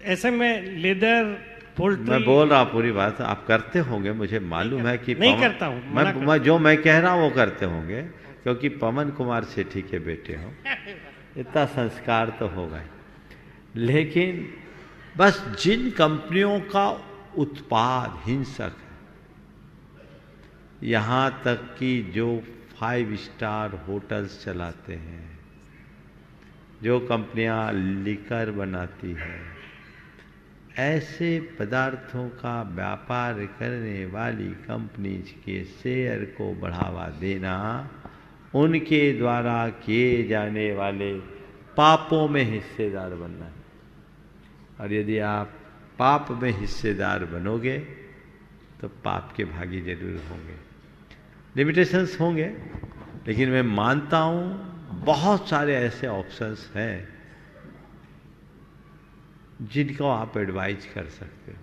ऐसे में लेदर पोल्ट्री, मैं बोल रहा हूँ पूरी बात, आप करते होंगे, मुझे मालूम है कि नहीं करता हूँ, मैं जो मैं कह रहा हूँ वो करते होंगे, क्योंकि पवन कुमार सेठी के बेटे हो, इतना संस्कार तो होगा ही। लेकिन बस जिन कंपनियों का उत्पाद हिंसक है, यहाँ तक कि जो 5 स्टार होटल्स चलाते हैं, जो कंपनियां लिकर बनाती है, ऐसे पदार्थों का व्यापार करने वाली कंपनीज के शेयर को बढ़ावा देना उनके द्वारा किए जाने वाले पापों में हिस्सेदार बनना है। और यदि आप पाप में हिस्सेदार बनोगे तो पाप के भागी जरूर होंगे। लिमिटेशंस होंगे, लेकिन मैं मानता हूँ बहुत सारे ऐसे ऑप्शंस हैं जिनको आप एडवाइज कर सकते हो।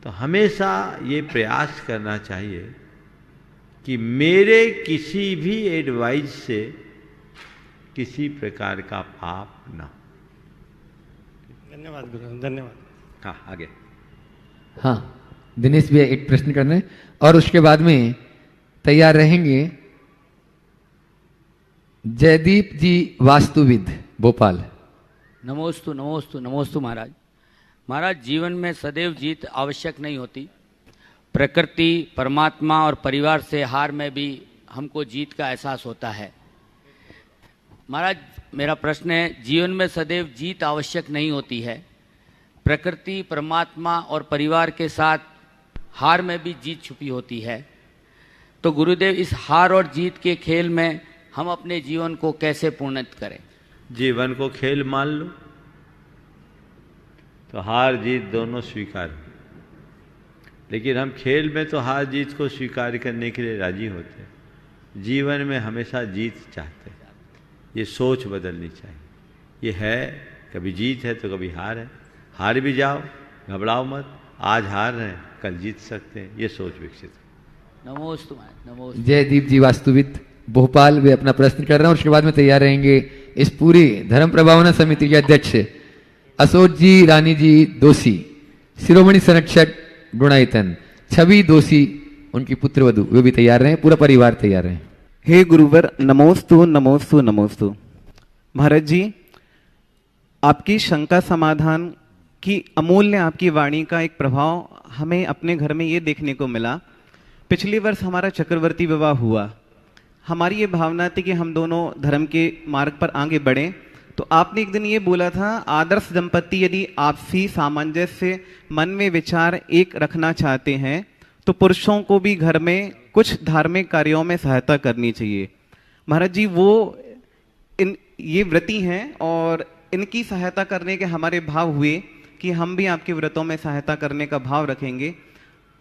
तो हमेशा ये प्रयास करना चाहिए कि मेरे किसी भी एडवाइस से किसी प्रकार का पाप ना हो। धन्यवाद गुरु, धन्यवाद। हाँ, आगे। हाँ, दिनेश भैया एक प्रश्न करना है और उसके बाद में तैयार रहेंगे जयदीप जी वास्तुविद भोपाल। नमोस्तु नमोस्तु नमोस्तु महाराज। महाराज, जीवन में सदैव जीत आवश्यक नहीं होती। प्रकृति, परमात्मा और परिवार से हार में भी हमको जीत का एहसास होता है। महाराज, मेरा प्रश्न है, जीवन में सदैव जीत आवश्यक नहीं होती है। प्रकृति, परमात्मा और परिवार के साथ हार में भी जीत छुपी होती है। तो गुरुदेव, इस हार और जीत के खेल में हम अपने जीवन को कैसे पूर्णत करें? जीवन को खेल मान लो तो हार जीत दोनों स्वीकार हो। लेकिन हम खेल में तो हार जीत को स्वीकार करने के लिए राजी होते हैं, जीवन में हमेशा जीत चाहते हैं। ये सोच बदलनी चाहिए। ये है, कभी जीत है तो कभी हार है। हार भी जाओ, घबराओ मत, आज हार रहे हैं कल जीत सकते हैं, ये सोच विकसित हो। नमोस्तु नमोस्तु। जयदीप जी वास्तुविद भोपाल, वे अपना प्रश्न कर रहे हैं और उसके बाद में तैयार रहेंगे इस पूरी धर्म प्रभावना समिति के अध्यक्ष अशोक जी, रानी जी दोषी, शिरोमणि संरक्षक गुणायतन, छवि दोषी, उनकी पुत्रवधू, वे भी तैयार रहे, पूरा परिवार तैयार रहे। हे गुरुवर, नमोस्तु नमोस्तु नमोस्तु। महाराज जी, आपकी शंका समाधान की अमूल्य आपकी वाणी का एक प्रभाव हमें अपने घर में ये देखने को मिला। पिछले वर्ष हमारा चक्रवर्ती विवाह हुआ। हमारी ये भावना थी कि हम दोनों धर्म के मार्ग पर आगे बढ़ें। तो आपने एक दिन ये बोला था, आदर्श दंपति यदि आपसी सामंजस्य मन में विचार एक रखना चाहते हैं तो पुरुषों को भी घर में कुछ धार्मिक कार्यों में सहायता करनी चाहिए। महाराज जी, वो ये व्रती हैं और इनकी सहायता करने के हमारे भाव हुए कि हम भी आपके व्रतों में सहायता करने का भाव रखेंगे।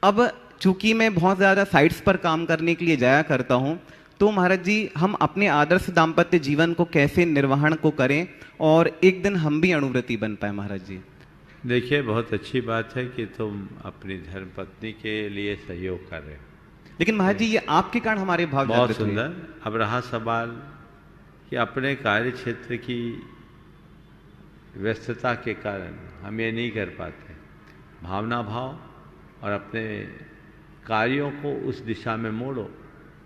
अब चूंकि मैं बहुत ज़्यादा साइट्स पर काम करने के लिए जाया करता हूँ, तो महाराज जी, हम अपने आदर्श दाम्पत्य जीवन को कैसे निर्वहन को करें और एक दिन हम भी अणुव्रती बन पाए? महाराज जी, देखिए, बहुत अच्छी बात है कि तुम अपनी धर्मपत्नी के लिए सहयोग कर रहे हो। लेकिन महाराज जी, ये आपके कारण हमारे भाव बहुत सुंदर। अब रहा सवाल कि अपने कार्य क्षेत्र की व्यस्तता के कारण हम ये नहीं कर पाते। भावना भाव और अपने कार्यों को उस दिशा में मोड़ो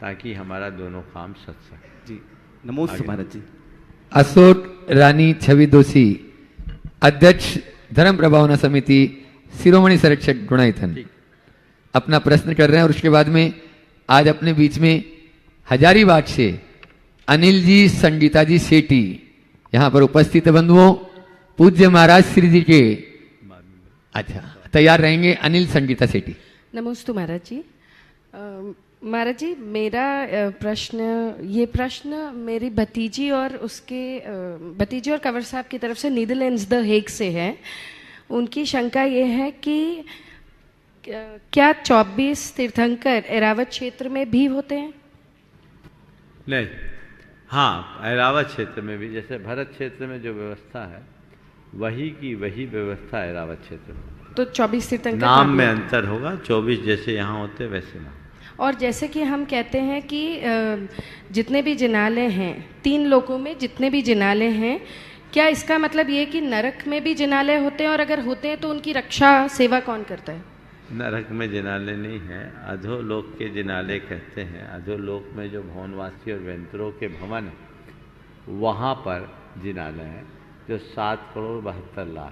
ताकि हमारा दोनों काम सच सके। जी, नमोस्तु महाराज जी। अशोक, रानी, छवि दोषी, अध्यक्ष धर्म प्रभावना समिति, शिरोमणि संरक्षक गुणायतन, अपना प्रश्न कर रहे हैं और उसके बाद में आज अपने बीच में हजारीबाग से अनिल जी, संगीता जी सेठी, यहाँ पर उपस्थित बंधुओं, पूज्य महाराज श्री जी के अच्छा तैयार रहेंगे। अनिल, संगीता सेठी। नमस्ते महाराज जी। महाराज जी, मेरा ये प्रश्न मेरी भतीजी और भतीजी और कंवर साहब की तरफ से नीदरलैंड्स द हेग से है। उनकी शंका ये है कि क्या 24 तीर्थंकर ऐरावत क्षेत्र में भी होते हैं? नहीं, हाँ, ऐरावत क्षेत्र में भी, जैसे भरत क्षेत्र में जो व्यवस्था है वही की वही व्यवस्था ऐरावत क्षेत्र में। तो 24 तीर्थंकर नाम में अंतर होगा, 24 जैसे यहाँ होते वैसे ना। और जैसे कि हम कहते हैं कि जितने भी जिनालय हैं, 3 लोकों में जितने भी जिनालय हैं, क्या इसका मतलब ये कि नरक में भी जिनालय होते हैं, और अगर होते हैं तो उनकी रक्षा सेवा कौन करता है? नरक में जिनालय नहीं है, अधोलोक के जिनालय कहते हैं। अधोलोक में जो भवनवासी और वेंतरों के भवन है, वहाँ पर जिनालय है जो 7,72,00,000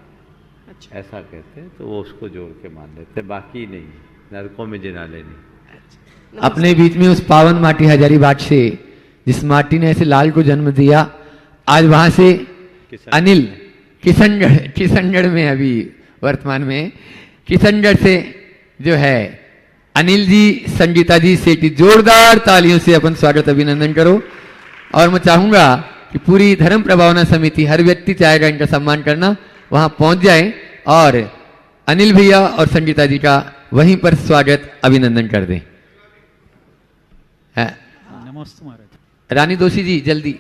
अच्छा। ऐसा कहते हैं, तो वो उसको जोड़ के मान लेते, बाकी नहीं, नरकों में जिनालय नहीं। अपने बीच में उस पावन माटी हजारीबाग से, जिस माटी ने ऐसे लाल को जन्म दिया, आज वहां से अनिल, किशनगढ़ में अभी वर्तमान में किशनगढ़ से जो है अनिल जी, संगीता जी सेठी, जोरदार तालियों से अपन स्वागत अभिनंदन करो। और मैं चाहूंगा कि पूरी धर्म प्रभावना समिति, हर व्यक्ति चाहेगा इनका सम्मान करना, वहां पहुंच जाए और अनिल भैया और संगीता जी का वहीं पर स्वागत अभिनंदन कर दें। नमस्ते महाराज। रानी दोषी जी जल्दी,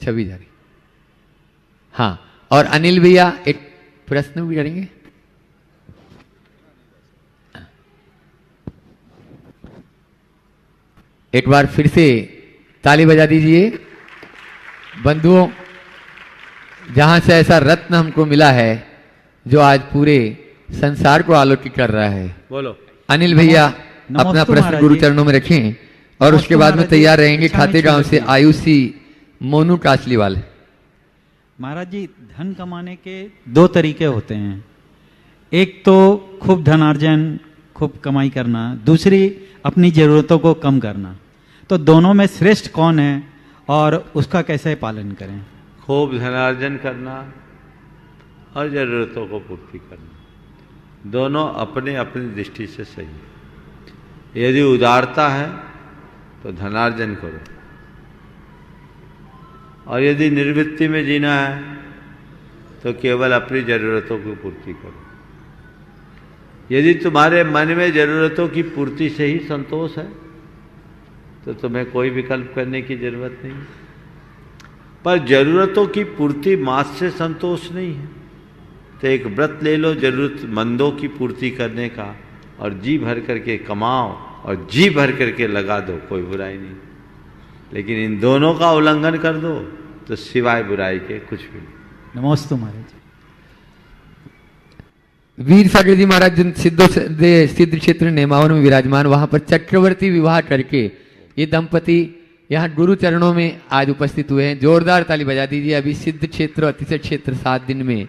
छवि जा रही। हाँ, और अनिल भैया एक प्रश्न भी करेंगे। एक बार फिर से ताली बजा दीजिए। बंधुओं, जहां से ऐसा रत्न हमको मिला है जो आज पूरे संसार को आलोकित कर रहा है, बोलो अनिल भैया अपना प्रश्न गुरु चरणों में रखें और उसके बाद में तैयार रहेंगे खाते गांव से आयुषी मोनू कासलीवाल। महाराज जी, धन कमाने के दो तरीके होते हैं। एक तो खूब धनार्जन, खूब कमाई करना, दूसरी अपनी ज़रूरतों को कम करना। तो दोनों में श्रेष्ठ कौन है और उसका कैसे पालन करें? खूब धनार्जन करना और ज़रूरतों को पूर्ति करना, दोनों अपने अपनी दृष्टि से सही है। यदि उदारता है तो धनार्जन करो, और यदि निर्वृत्ति में जीना है तो केवल अपनी ज़रूरतों की पूर्ति करो। यदि तुम्हारे मन में ज़रूरतों की पूर्ति से ही संतोष है तो तुम्हें कोई विकल्प करने की जरूरत नहीं। पर ज़रूरतों की पूर्ति मात्र से संतोष नहीं है, तो एक व्रत ले लो ज़रूरतमंदों की पूर्ति करने का, और जी भर करके कमाओ और जी भर करके लगा दो, कोई बुराई नहीं। लेकिन इन दोनों का उल्लंघन कर दो तो सिवाय बुराई के कुछ भी नहीं। नमस्ते महाराज। वीर सागर जी महाराज जिन सिद्ध क्षेत्र नेमावन में विराजमान, वहां पर चक्रवर्ती विवाह करके ये दंपति यहाँ गुरु चरणों में आज उपस्थित हुए हैं। जोरदार ताली बजा दीजिए। अभी सिद्ध क्षेत्र और अतिशय क्षेत्र 7 दिन में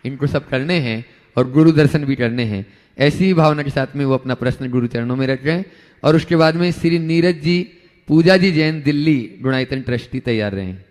इनको सब करने हैं और गुरु दर्शन भी करने हैं। ऐसी ही भावना के साथ में वो अपना प्रश्न गुरु चरणों में रख रहे हैं। और उसके बाद में श्री नीरज जी पूजा जी जैन दिल्ली गुणायतन ट्रस्टी तैयार रहे हैं।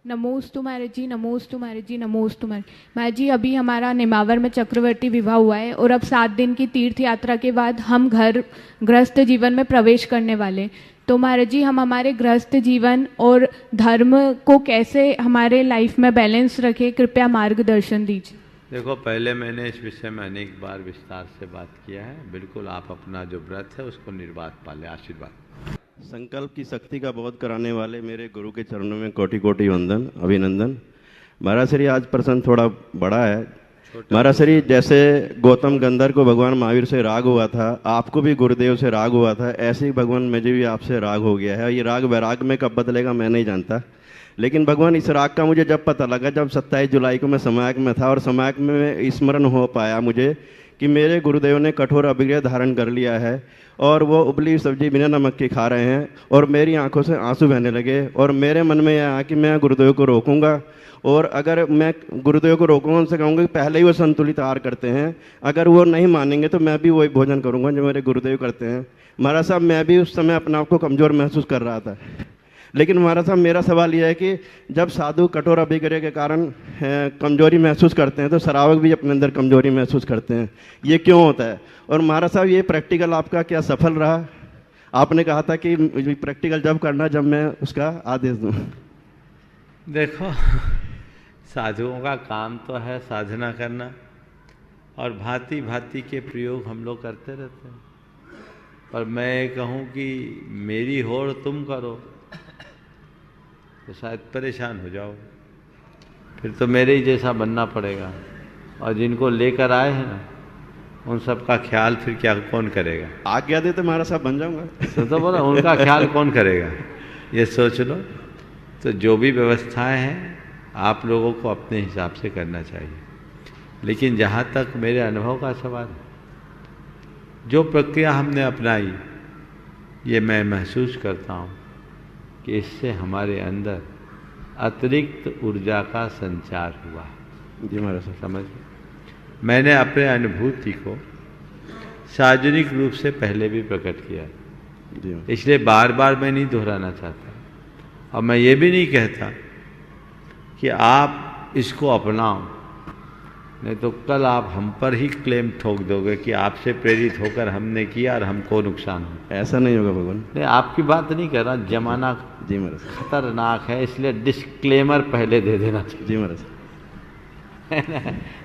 नमोस्तु महाराज जी, नमोस्तु महाराज जी, नमोस्तु महाराज जी। अभी हमारा नेमावर में चक्रवर्ती विवाह हुआ है और अब 7 दिन की तीर्थ यात्रा के बाद हम घर गृहस्थ जीवन में प्रवेश करने वाले। तो महाराज जी, हम हमारे गृहस्थ जीवन और धर्म को कैसे हमारे लाइफ में बैलेंस रखें, कृपया मार्गदर्शन दीजिए। देखो, पहले मैंने इस विषय में अनेक बार विस्तार से बात किया है। बिल्कुल आप अपना जो व्रत है उसको निर्बाध पाले। आशीर्वाद। संकल्प की शक्ति का बोध कराने वाले मेरे गुरु के चरणों में कोटि कोटि वंदन, अभिनंदन। महाराज श्री, आज प्रसंग थोड़ा बड़ा है। महाराज श्री, जैसे गौतम गंधर्व को भगवान महावीर से राग हुआ था, आपको भी गुरुदेव से राग हुआ था, ऐसे ही भगवान मुझे भी आपसे राग हो गया है। ये राग वैराग में कब बदलेगा मैं नहीं जानता, लेकिन भगवान इस राग का मुझे जब पता लगा, जब 27 जुलाई को मैं समायक में था और समायक में स्मरण हो पाया मुझे कि मेरे गुरुदेव ने कठोर अभिग्रह धारण कर लिया है और वो उबली सब्जी बिना नमक के खा रहे हैं, और मेरी आंखों से आंसू बहने लगे। और मेरे मन में यह आया कि मैं गुरुदेव को रोकूंगा, और अगर मैं गुरुदेव को रोकूंगा, उनसे कहूँगा कि पहले ही वो संतुलित आहार करते हैं, अगर वो नहीं मानेंगे तो मैं भी वही भोजन करूँगा जो मेरे गुरुदेव करते हैं। महाराज साहब, मैं भी उस समय अपने आप को कमज़ोर महसूस कर रहा था, लेकिन महाराज साहब मेरा सवाल यह है कि जब साधु कठोर अभिग्रह के कारण कमजोरी महसूस करते हैं तो श्रावक भी अपने अंदर कमजोरी महसूस करते हैं, ये क्यों होता है? और महाराज साहब, ये प्रैक्टिकल आपका क्या सफल रहा? आपने कहा था कि प्रैक्टिकल जब करना जब मैं उसका आदेश दूँ। देखो, साधुओं का काम तो है साधना करना, और भांति भांति के प्रयोग हम लोग करते रहते हैं। पर मैं कहूँ कि मेरी होड़ तुम करो तो शायद परेशान हो जाओ, फिर तो मेरे ही जैसा बनना पड़ेगा। और जिनको लेकर आए हैं ना, उन सब का ख्याल फिर क्या कौन करेगा? आज्ञा दे तो महाराज साहब बन जाऊंगा। तो बोला, उनका ख्याल कौन करेगा? ये सोच लो। तो जो भी व्यवस्थाएं हैं आप लोगों को अपने हिसाब से करना चाहिए। लेकिन जहाँ तक मेरे अनुभव का सवाल है, जो प्रक्रिया हमने अपनाई, ये मैं महसूस करता हूँ कि इससे हमारे अंदर अतिरिक्त ऊर्जा का संचार हुआ। जी महाराज साहब, समझ। मैंने अपने अनुभूति को सार्वजनिक रूप से पहले भी प्रकट किया, इसलिए बार बार मैं नहीं दोहराना चाहता। और मैं ये भी नहीं कहता कि आप इसको अपनाओ, नहीं तो कल आप हम पर ही क्लेम ठोक दोगे कि आपसे प्रेरित होकर हमने किया और हमको नुकसान हो। ऐसा नहीं होगा भगवान। नहीं, आपकी बात नहीं कर रहा। जमाना जी महाराज खतरनाक है, इसलिए डिस्क्लेमर पहले दे देना चाहिए। जी महाराज,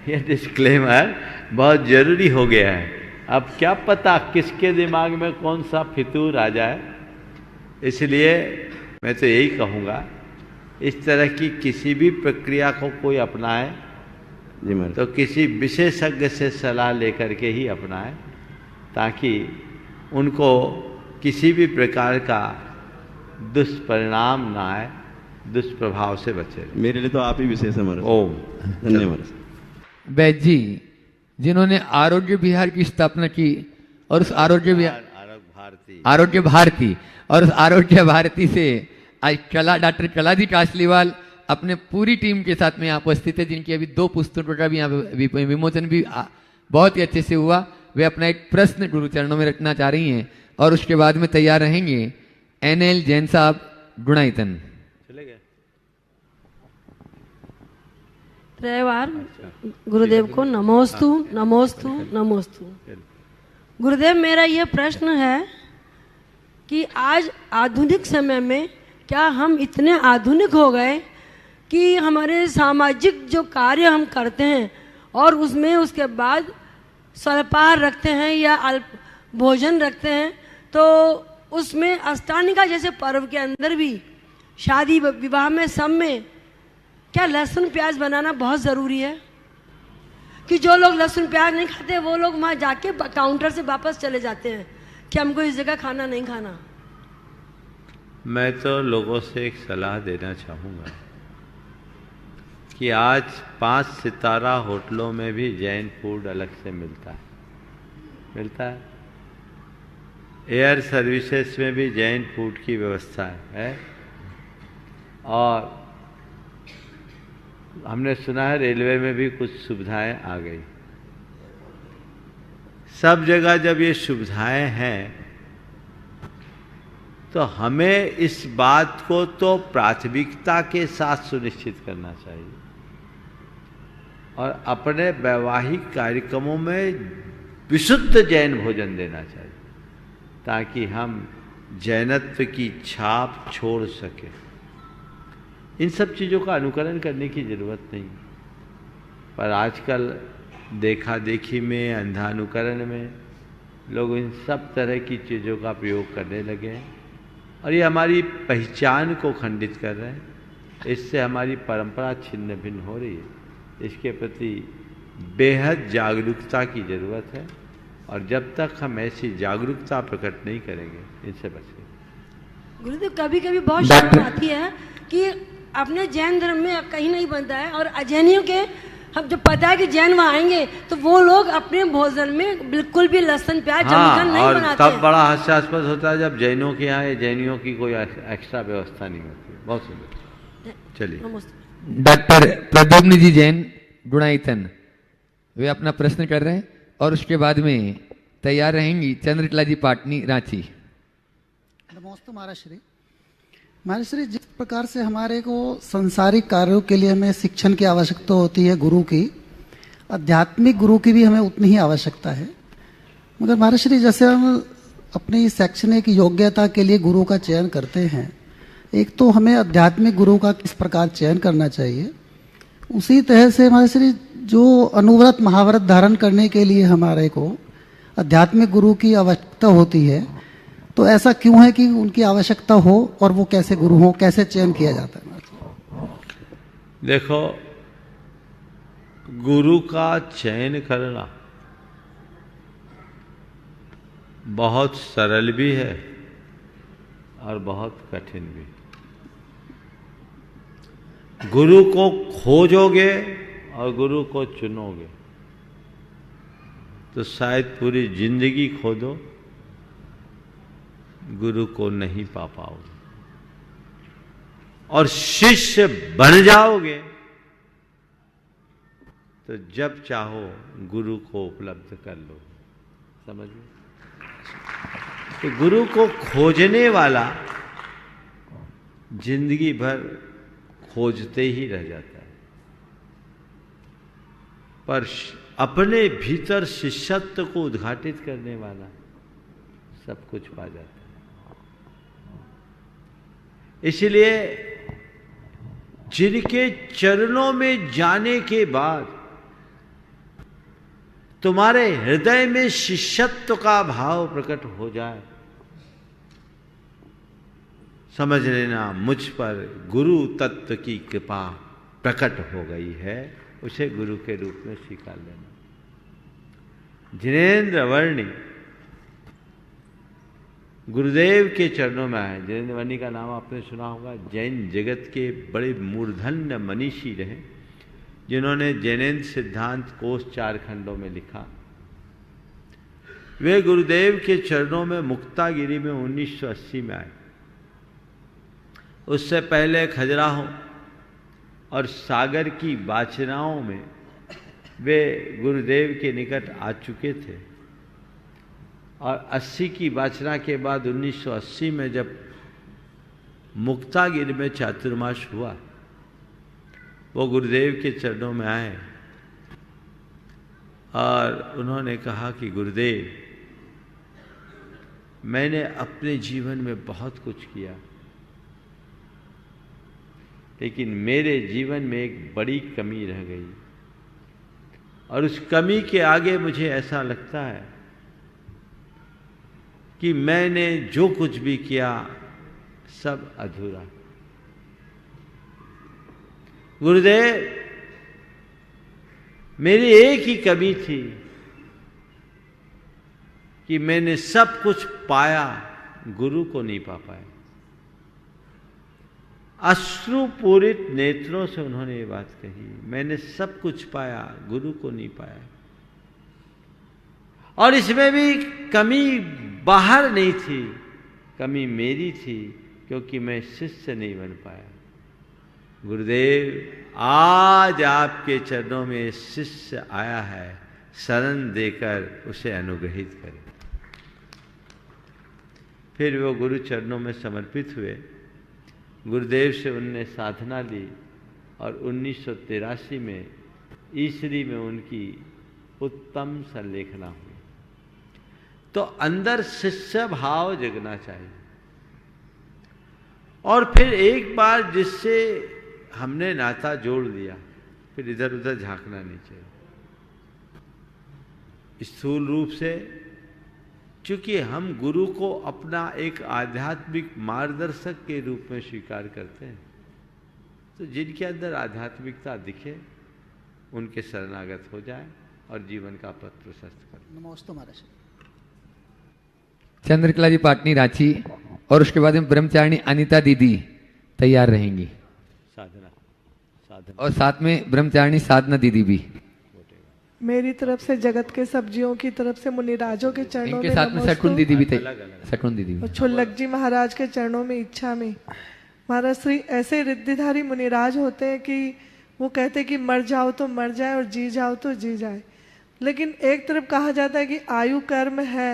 ये डिस्क्लेमर बहुत जरूरी हो गया है। अब क्या पता किसके दिमाग में कौन सा फितूर आ जाए, इसलिए मैं तो यही कहूँगा, इस तरह की किसी भी प्रक्रिया को कोई अपनाए जी महाराज, तो किसी विशेषज्ञ से सलाह लेकर के ही अपनाए, ताकि उनको किसी भी प्रकार का दुष्परिणाम ना आए, दुष्प्रभाव से बचे। मेरे लिए तो आप ही विशेष है महाराज। ओम धन्यवाद। वैद्य जी जिन्होंने आरोग्य विहार की स्थापना की, और उस आरोग्य भारती और उस आरोग्य भारती से आज डॉक्टर कला जी कासलीवाल अपने पूरी टीम के साथ में यहाँ उपस्थित है, जिनकी अभी 2 पुस्तकों का भी यहाँ विमोचन भी बहुत ही अच्छे से हुआ। वे अपना एक प्रश्न गुरु चरणों में रखना चाह रही हैं और उसके बाद में तैयार रहेंगे NL जैन साहब गुणाईतन। चले गए त्रैवार गुरुदेव को नमोस्तु नमोस्तु नमोस्तु। गुरुदेव, मेरा ये प्रश्न है कि आज आधुनिक समय में क्या हम इतने आधुनिक हो गए कि हमारे सामाजिक जो कार्य हम करते हैं और उसमें उसके बाद स्वल्पाहार रखते हैं या अल्प भोजन रखते हैं, तो उसमें अष्टांगिका जैसे पर्व के अंदर भी शादी विवाह में सब में क्या लहसुन प्याज बनाना बहुत ज़रूरी है? कि जो लोग लहसुन प्याज नहीं खाते वो लोग वहाँ जाके काउंटर से वापस चले जाते हैं कि हमको इस जगह खाना नहीं खाना। मैं तो लोगों से एक सलाह देना चाहूँगा कि आज 5 सितारा होटलों में भी जैन फूड अलग से मिलता है। एयर सर्विसेज में भी जैन फूड की व्यवस्था है। और हमने सुना है रेलवे में भी कुछ सुविधाएं आ गई। सब जगह जब ये सुविधाएं हैं तो हमें इस बात को तो प्राथमिकता के साथ सुनिश्चित करना चाहिए और अपने वैवाहिक कार्यक्रमों में विशुद्ध जैन भोजन देना चाहिए ताकि हम जैनत्व की छाप छोड़ सकें। इन सब चीज़ों का अनुकरण करने की ज़रूरत नहीं, पर आजकल देखा देखी में, अंधानुकरण में लोग इन सब तरह की चीज़ों का प्रयोग करने लगे हैं और ये हमारी पहचान को खंडित कर रहे हैं। इससे हमारी परंपरा छिन्न भिन्न हो रही है। इसके प्रति बेहद जागरूकता की ज़रूरत है और जब तक हम ऐसी जागरूकता प्रकट नहीं करेंगे इनसे बचेंगे। गुरुदेव, कभी कभी बहुत शर्म आती है कि अपने जैन धर्म में कहीं नहीं बनता है और अजैनियों के हम जब पता है कि जैन वहाँ आएंगे तो वो लोग अपने भोजन में बिल्कुल भी लहसुन प्याज जमकर नहीं बनाते। तब बड़ा हास्यास्पद होता है जब जैनों के यहाँ जैनियों की कोई एक्स्ट्रा व्यवस्था नहीं होती। बहुत सुंदर। चलिए डॉक्टर प्रद्युम्न जी जैन गुणाईतन वे अपना प्रश्न कर रहे हैं और उसके बाद में तैयार रहेंगी चंद्रकला जी पाटनी रांची। नमस्ते महाराज श्री। महाराज श्री, जिस प्रकार से हमारे को संसारिक कार्यों के लिए हमें शिक्षण की आवश्यकता होती है गुरु की, आध्यात्मिक गुरु की भी हमें उतनी ही आवश्यकता है। मगर महाराज श्री, जैसे हम अपनी शैक्षणिक योग्यता के लिए गुरु का चयन करते हैं, एक तो हमें आध्यात्मिक गुरु का किस प्रकार चयन करना चाहिए, उसी तरह से महाराज श्री जो अनुव्रत महाव्रत धारण करने के लिए हमारे को आध्यात्मिक गुरु की आवश्यकता होती है, तो ऐसा क्यों है कि उनकी आवश्यकता हो और वो कैसे गुरु हो, कैसे चयन किया जाता है? देखो, गुरु का चयन करना बहुत सरल भी है और बहुत कठिन भी। गुरु को खोजोगे और गुरु को चुनोगे तो शायद पूरी जिंदगी खोदो, गुरु को नहीं पा पाओगे। और शिष्य बन जाओगे तो जब चाहो गुरु को उपलब्ध कर लो। समझ लो, तो गुरु को खोजने वाला जिंदगी भर खोजते ही रह जाता है, पर अपने भीतर शिष्यत्व को उद्घाटित करने वाला सब कुछ पा जाता है। इसलिए जिनके चरणों में जाने के बाद तुम्हारे हृदय में शिष्यत्व का भाव प्रकट हो जाए, समझ लेना मुझ पर गुरु तत्व की कृपा प्रकट हो गई है, उसे गुरु के रूप में स्वीकार लेना। जिनेन्द्र वर्णी गुरुदेव के चरणों में आए। जिनेन्द्र वर्णी का नाम आपने सुना होगा। जैन जगत के बड़े मूर्धन्य मनीषी रहे जिन्होंने जैनेन्द्र सिद्धांत कोश 4 खंडों में लिखा। वे गुरुदेव के चरणों में मुक्तागिरी में 1980 में आए। उससे पहले खजुराहो और सागर की वाचनाओं में वे गुरुदेव के निकट आ चुके थे। और 80 की वाचना के बाद 1980 में जब मुक्तागिर में चातुर्मास हुआ, वो गुरुदेव के चरणों में आए और उन्होंने कहा कि गुरुदेव, मैंने अपने जीवन में बहुत कुछ किया, लेकिन मेरे जीवन में एक बड़ी कमी रह गई, और उस कमी के आगे मुझे ऐसा लगता है कि मैंने जो कुछ भी किया सब अधूरा। गुरुदेव, मेरी एक ही कमी थी कि मैंने सब कुछ पाया, गुरु को नहीं पा पाया। अश्रुपूरित नेत्रों से उन्होंने ये बात कही, मैंने सब कुछ पाया, गुरु को नहीं पाया। और इसमें भी कमी बाहर नहीं थी, कमी मेरी थी, क्योंकि मैं शिष्य नहीं बन पाया। गुरुदेव, आज आपके चरणों में शिष्य आया है, शरण देकर उसे अनुग्रहित करें। फिर वो गुरु चरणों में समर्पित हुए। गुरुदेव से उनने साधना ली और 1983 में ईसरी में उनकी उत्तम संलेखना हुई। तो अंदर शिष्य भाव जगना चाहिए। और फिर एक बार जिससे हमने नाता जोड़ लिया, फिर इधर उधर झांकना नहीं चाहिए। स्थूल रूप से चूंकि हम गुरु को अपना एक आध्यात्मिक मार्गदर्शक के रूप में स्वीकार करते हैं, तो जिनके अंदर आध्यात्मिकता दिखे उनके शरणागत हो जाए और जीवन का पथ प्रशस्त करें। नमोस्तु महाराज। चंद्रकला जी पाटनी रांची, और उसके बाद में ब्रह्मचारिणी अनीता दीदी तैयार रहेंगी, साधना और साथ में ब्रह्मचारिणी साधना दीदी भी। मेरी तरफ से जगत के सब्जियों की तरफ से मुनिराजों के चरणों इनके में साथ में सटकुन दीदी भी सटकुन दीदी भी, और छुल्लक जी महाराज के चरणों में इच्छा में। महाराज श्री ऐसे रिद्धिधारी मुनिराज होते हैं कि वो कहते हैं कि मर जाओ तो मर जाए और जी जाओ तो जी जाए। लेकिन एक तरफ कहा जाता है कि आयु कर्म है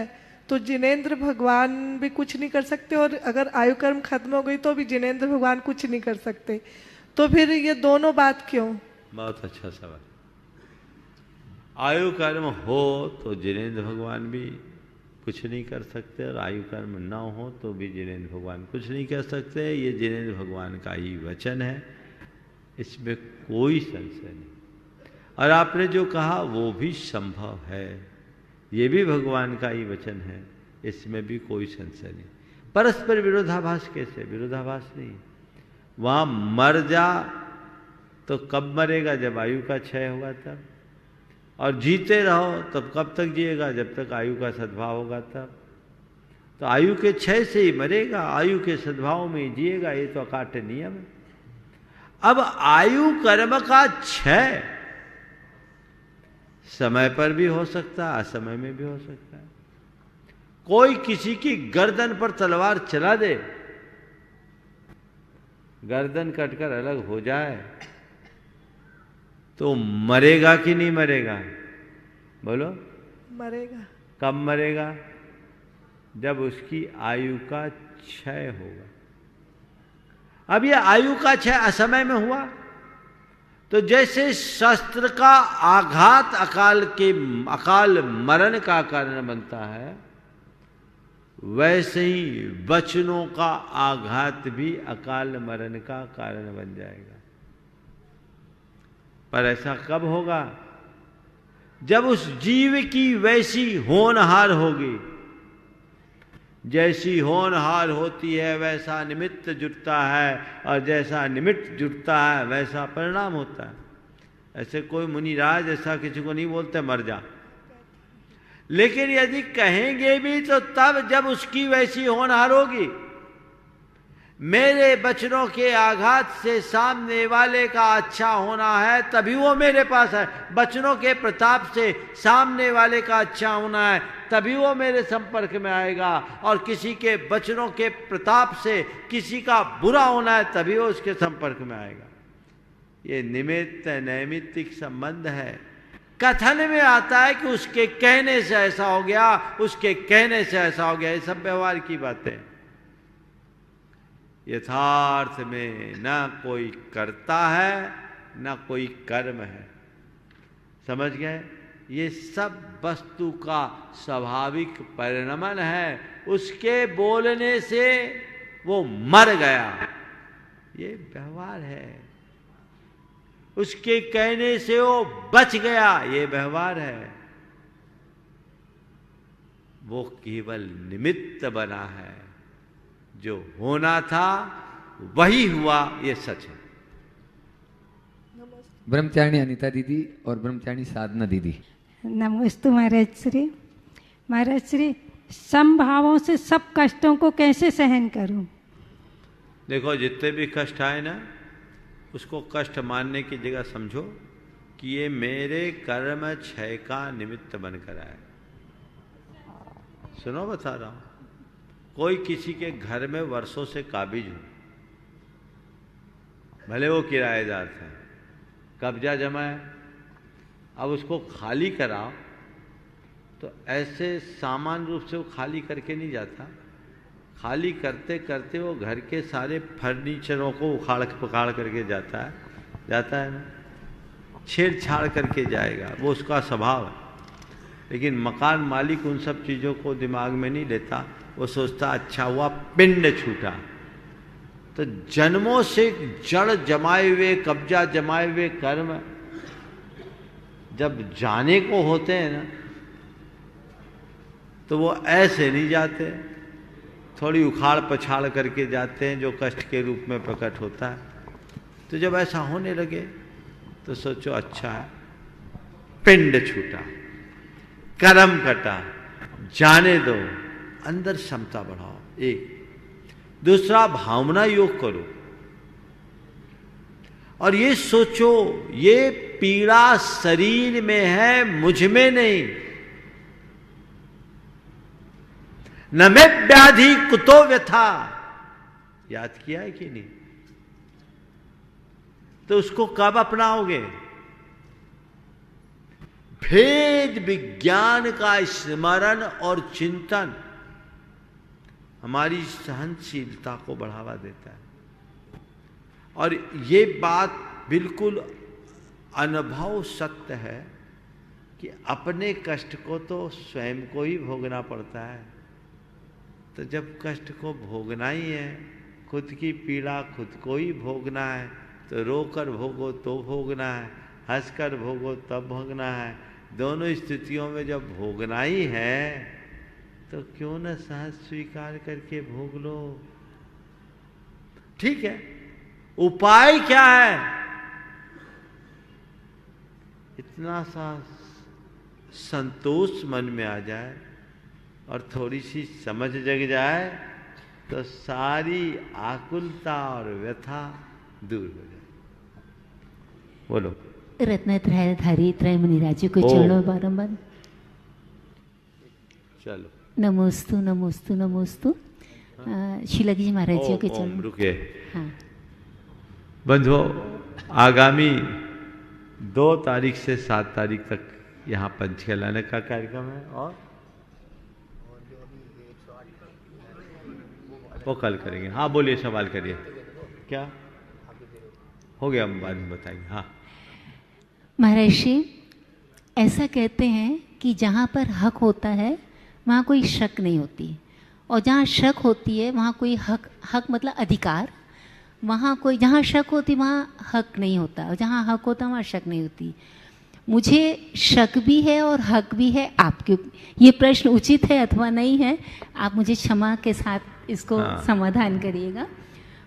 तो जिनेंद्र भगवान भी कुछ नहीं कर सकते, और अगर आयु कर्म खत्म हो गई तो भी जिनेंद्र भगवान कुछ नहीं कर सकते। तो फिर ये दोनों बात क्यों? बहुत अच्छा सवाल। आयु कर्म हो तो जिनेंद्र भगवान भी कुछ नहीं कर सकते, और आयु कर्म न हो तो भी जिनेंद्र भगवान कुछ नहीं कर सकते। ये जिनेंद्र भगवान का ही वचन है, इसमें कोई संशय नहीं। और आपने जो कहा वो भी संभव है, ये भी भगवान का ही वचन है, इसमें भी कोई संशय नहीं। परस्पर विरोधाभास कैसे? विरोधाभास नहीं। वहां मर जा तो कब मरेगा? जब आयु का क्षय होगा तब। और जीते रहो तब कब तक जिएगा? जब तक आयु का सद्भाव होगा तब। तो आयु के क्षय से ही मरेगा, आयु के सद्भाव में ही जिएगा, ये तो अकाट्य नियम है। अब आयु कर्म का क्षय समय पर भी हो सकता है, असमय में भी हो सकता है। कोई किसी की गर्दन पर तलवार चला दे, गर्दन कटकर अलग हो जाए तो मरेगा कि नहीं मरेगा? बोलो। मरेगा। कब मरेगा? जब उसकी आयु का क्षय होगा। अब ये आयु का क्षय असमय में हुआ तो जैसे शस्त्र का आघात अकाल मरण का कारण बनता है, वैसे ही वचनों का आघात भी अकाल मरण का कारण बन जाएगा। पर ऐसा कब होगा? जब उस जीव की वैसी होनहार होगी। जैसी होनहार होती है वैसा निमित्त जुटता है, और जैसा निमित्त जुटता है वैसा परिणाम होता है। ऐसे कोई मुनिराज ऐसा किसी को नहीं बोलते मर जा, लेकिन यदि कहेंगे भी तो तब जब उसकी वैसी होनहार होगी। मेरे बचनों के आघात से सामने वाले का अच्छा होना है तभी वो मेरे पास है। बचनों के प्रताप से सामने वाले का अच्छा होना है तभी वो मेरे संपर्क में आएगा, और किसी के बचनों के प्रताप से किसी का बुरा होना है तभी वो उसके संपर्क में आएगा। ये निमित्त नैमित्तिक संबंध है। कथन में आता है कि उसके कहने से ऐसा हो गया, उसके कहने से ऐसा हो गया, ये सब व्यवहार की बातें। यथार्थ में न कोई करता है न कोई कर्म है। समझ गए? ये सब वस्तु का स्वाभाविक परिणमन है। उसके बोलने से वो मर गया, ये व्यवहार है। उसके कहने से वो बच गया, ये व्यवहार है। वो केवल निमित्त बना है, जो होना था वही हुआ, ये सच है। ब्रह्मचारिणी अनीता दीदी और ब्रह्मचारिणी साधना दीदी। नमस्ते महाराज श्री। महाराज श्री, समभावों से सब कष्टों को कैसे सहन करूं? देखो, जितने भी कष्ट आए ना, उसको कष्ट मानने की जगह समझो कि ये मेरे कर्म क्षय का निमित्त बनकर आए। सुनो, बता रहा हूं। कोई किसी के घर में वर्षों से काबिज हो, भले वो किराएदार था, कब्जा जमा है, अब उसको खाली कराओ तो ऐसे सामान्य रूप से वो खाली करके नहीं जाता। खाली करते करते वो घर के सारे फर्नीचरों को उखाड़ पखाड़ करके जाता है ना, छेड़छाड़ करके जाएगा, वो उसका स्वभाव है। लेकिन मकान मालिक उन सब चीज़ों को दिमाग में नहीं लेता, वो सोचता अच्छा हुआ पिंड छूटा। तो जन्मों से जड़ जमाए हुए, कब्जा जमाए हुए कर्म जब जाने को होते हैं ना, तो वो ऐसे नहीं जाते, थोड़ी उखाड़ पछाड़ करके जाते हैं, जो कष्ट के रूप में प्रकट होता है। तो जब ऐसा होने लगे तो सोचो अच्छा है, पिंड छूटा, कर्म कटा, जाने दो, अंदर क्षमता बढ़ाओ। एक दूसरा, भावना योग करो और ये सोचो ये पीड़ा शरीर में है, मुझ में नहीं। न में व्याधि कुतो व्यथा, याद किया है कि नहीं? तो उसको कब अपनाओगे? भेद विज्ञान का स्मरण और चिंतन हमारी सहनशीलता को बढ़ावा देता है। और ये बात बिल्कुल अनुभव सत्य है कि अपने कष्ट को तो स्वयं को ही भोगना पड़ता है। तो जब कष्ट को भोगना ही है, खुद की पीड़ा खुद को ही भोगना है, तो रोकर भोगो तो भोगना है, हंसकर भोगो तब भोगना है। दोनों स्थितियों में जब भोगना ही है तो क्यों न सहज स्वीकार करके भोग लो। ठीक है, उपाय क्या है? इतना सा संतोष मन में आ जाए और थोड़ी सी समझ जग जाए तो सारी आकुलता और व्यथा दूर हो जाए। बोलो। रत्नत्रयधारी त्रयमुनिराज को चरणों बारंबार चलो। नमोस्तु नमोस्तु नमोस्तु। शिलागी जी महाराज जी के चरण। रुके। हाँ। बंधुओं, आगामी 2 तारीख से 7 तारीख तक यहाँ पंच लाने का कार्यक्रम है और वो कल करेंगे। हाँ बोलिए, सवाल करिए। क्या हो गया, हम बाद में बताएंगे। हाँ महर्षि, ऐसा कहते हैं कि जहाँ पर हक होता है वहाँ कोई शक नहीं होती, और जहाँ शक होती है वहाँ कोई हक मतलब अधिकार, वहाँ कोई, जहाँ शक होती वहाँ हक नहीं होता, और जहाँ हक होता वहाँ शक नहीं होती। मुझे शक भी है और हक भी है आपके। ये प्रश्न उचित है अथवा नहीं है, आप मुझे क्षमा के साथ इसको समाधान करिएगा।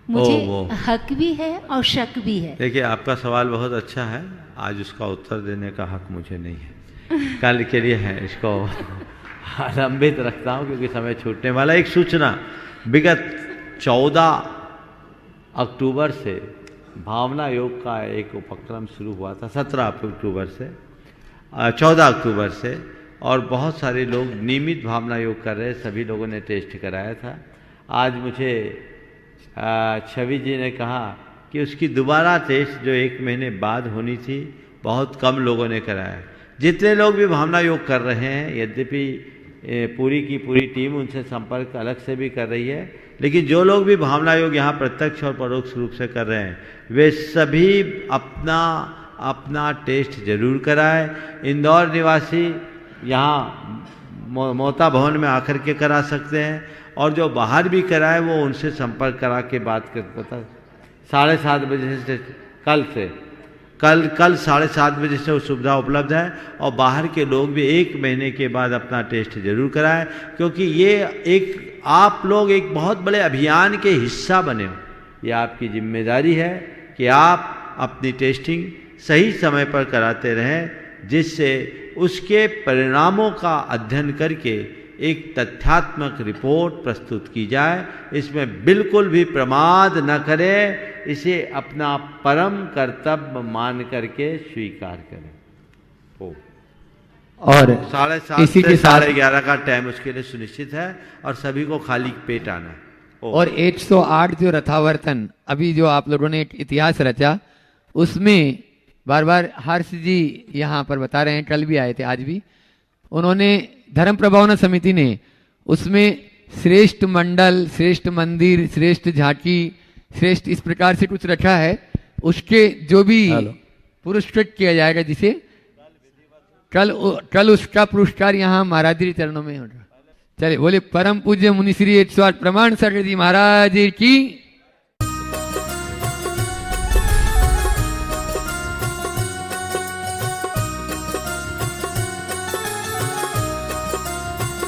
मुझे हक भी है और शक भी है। देखिए, आपका सवाल बहुत अच्छा है, आज उसका उत्तर देने का हक मुझे नहीं है, कल के लिए है, इसको लंबित रखता हूँ क्योंकि समय छूटने वाला। एक सूचना, विगत 14 अक्टूबर से भावना योग का एक उपक्रम शुरू हुआ था, 17 अक्टूबर से 14 अक्टूबर से, और बहुत सारे लोग नियमित भावना योग कर रहे, सभी लोगों ने टेस्ट कराया था। आज मुझे छवि जी ने कहा कि उसकी दोबारा टेस्ट जो 1 महीने बाद होनी थी, बहुत कम लोगों ने कराया। जितने लोग भी भावना योग कर रहे हैं, यद्यपि पूरी की पूरी टीम उनसे संपर्क अलग से भी कर रही है, लेकिन जो लोग भी भावना योग यहाँ प्रत्यक्ष और परोक्ष रूप से कर रहे हैं, वे सभी अपना अपना टेस्ट जरूर कराएं। इंदौर निवासी यहाँ मोता भवन में आकर के करा सकते हैं, और जो बाहर भी कराए वो उनसे संपर्क करा के बात कर पता 7:30 बजे से कल 7:30 बजे से वो सुविधा उपलब्ध है। और बाहर के लोग भी 1 महीने के बाद अपना टेस्ट जरूर कराएं, क्योंकि ये एक आप लोग एक बहुत बड़े अभियान के हिस्सा बने हो। ये आपकी जिम्मेदारी है कि आप अपनी टेस्टिंग सही समय पर कराते रहें, जिससे उसके परिणामों का अध्ययन करके एक तथ्यात्मक रिपोर्ट प्रस्तुत की जाए। इसमें बिल्कुल भी प्रमाद न करें, इसे अपना परम कर्तव्य मान करके स्वीकार करें। और 7:30 इसी से के साथ 11:30 का टाइम उसके लिए सुनिश्चित है, और सभी को खाली पेट आना है। और 108 जो रथावर्तन अभी जो आप लोगों ने एक इतिहास रचा, उसमें बार बार हर्ष जी यहाँ पर बता रहे हैं, कल भी आए थे आज भी, उन्होंने धर्म प्रभावना समिति ने उसमें श्रेष्ठ मंडल, श्रेष्ठ मंदिर, श्रेष्ठ झांकी, श्रेष्ठ इस प्रकार से कुछ रखा है। उसके जो भी पुरस्कृत किया जाएगा, जिसे कल उसका पुरस्कार यहाँ महाराज जी चरणों में होगा। चलिए बोले परम पूज्य मुनि श्री 108 प्रमाण सागर जी महाराज की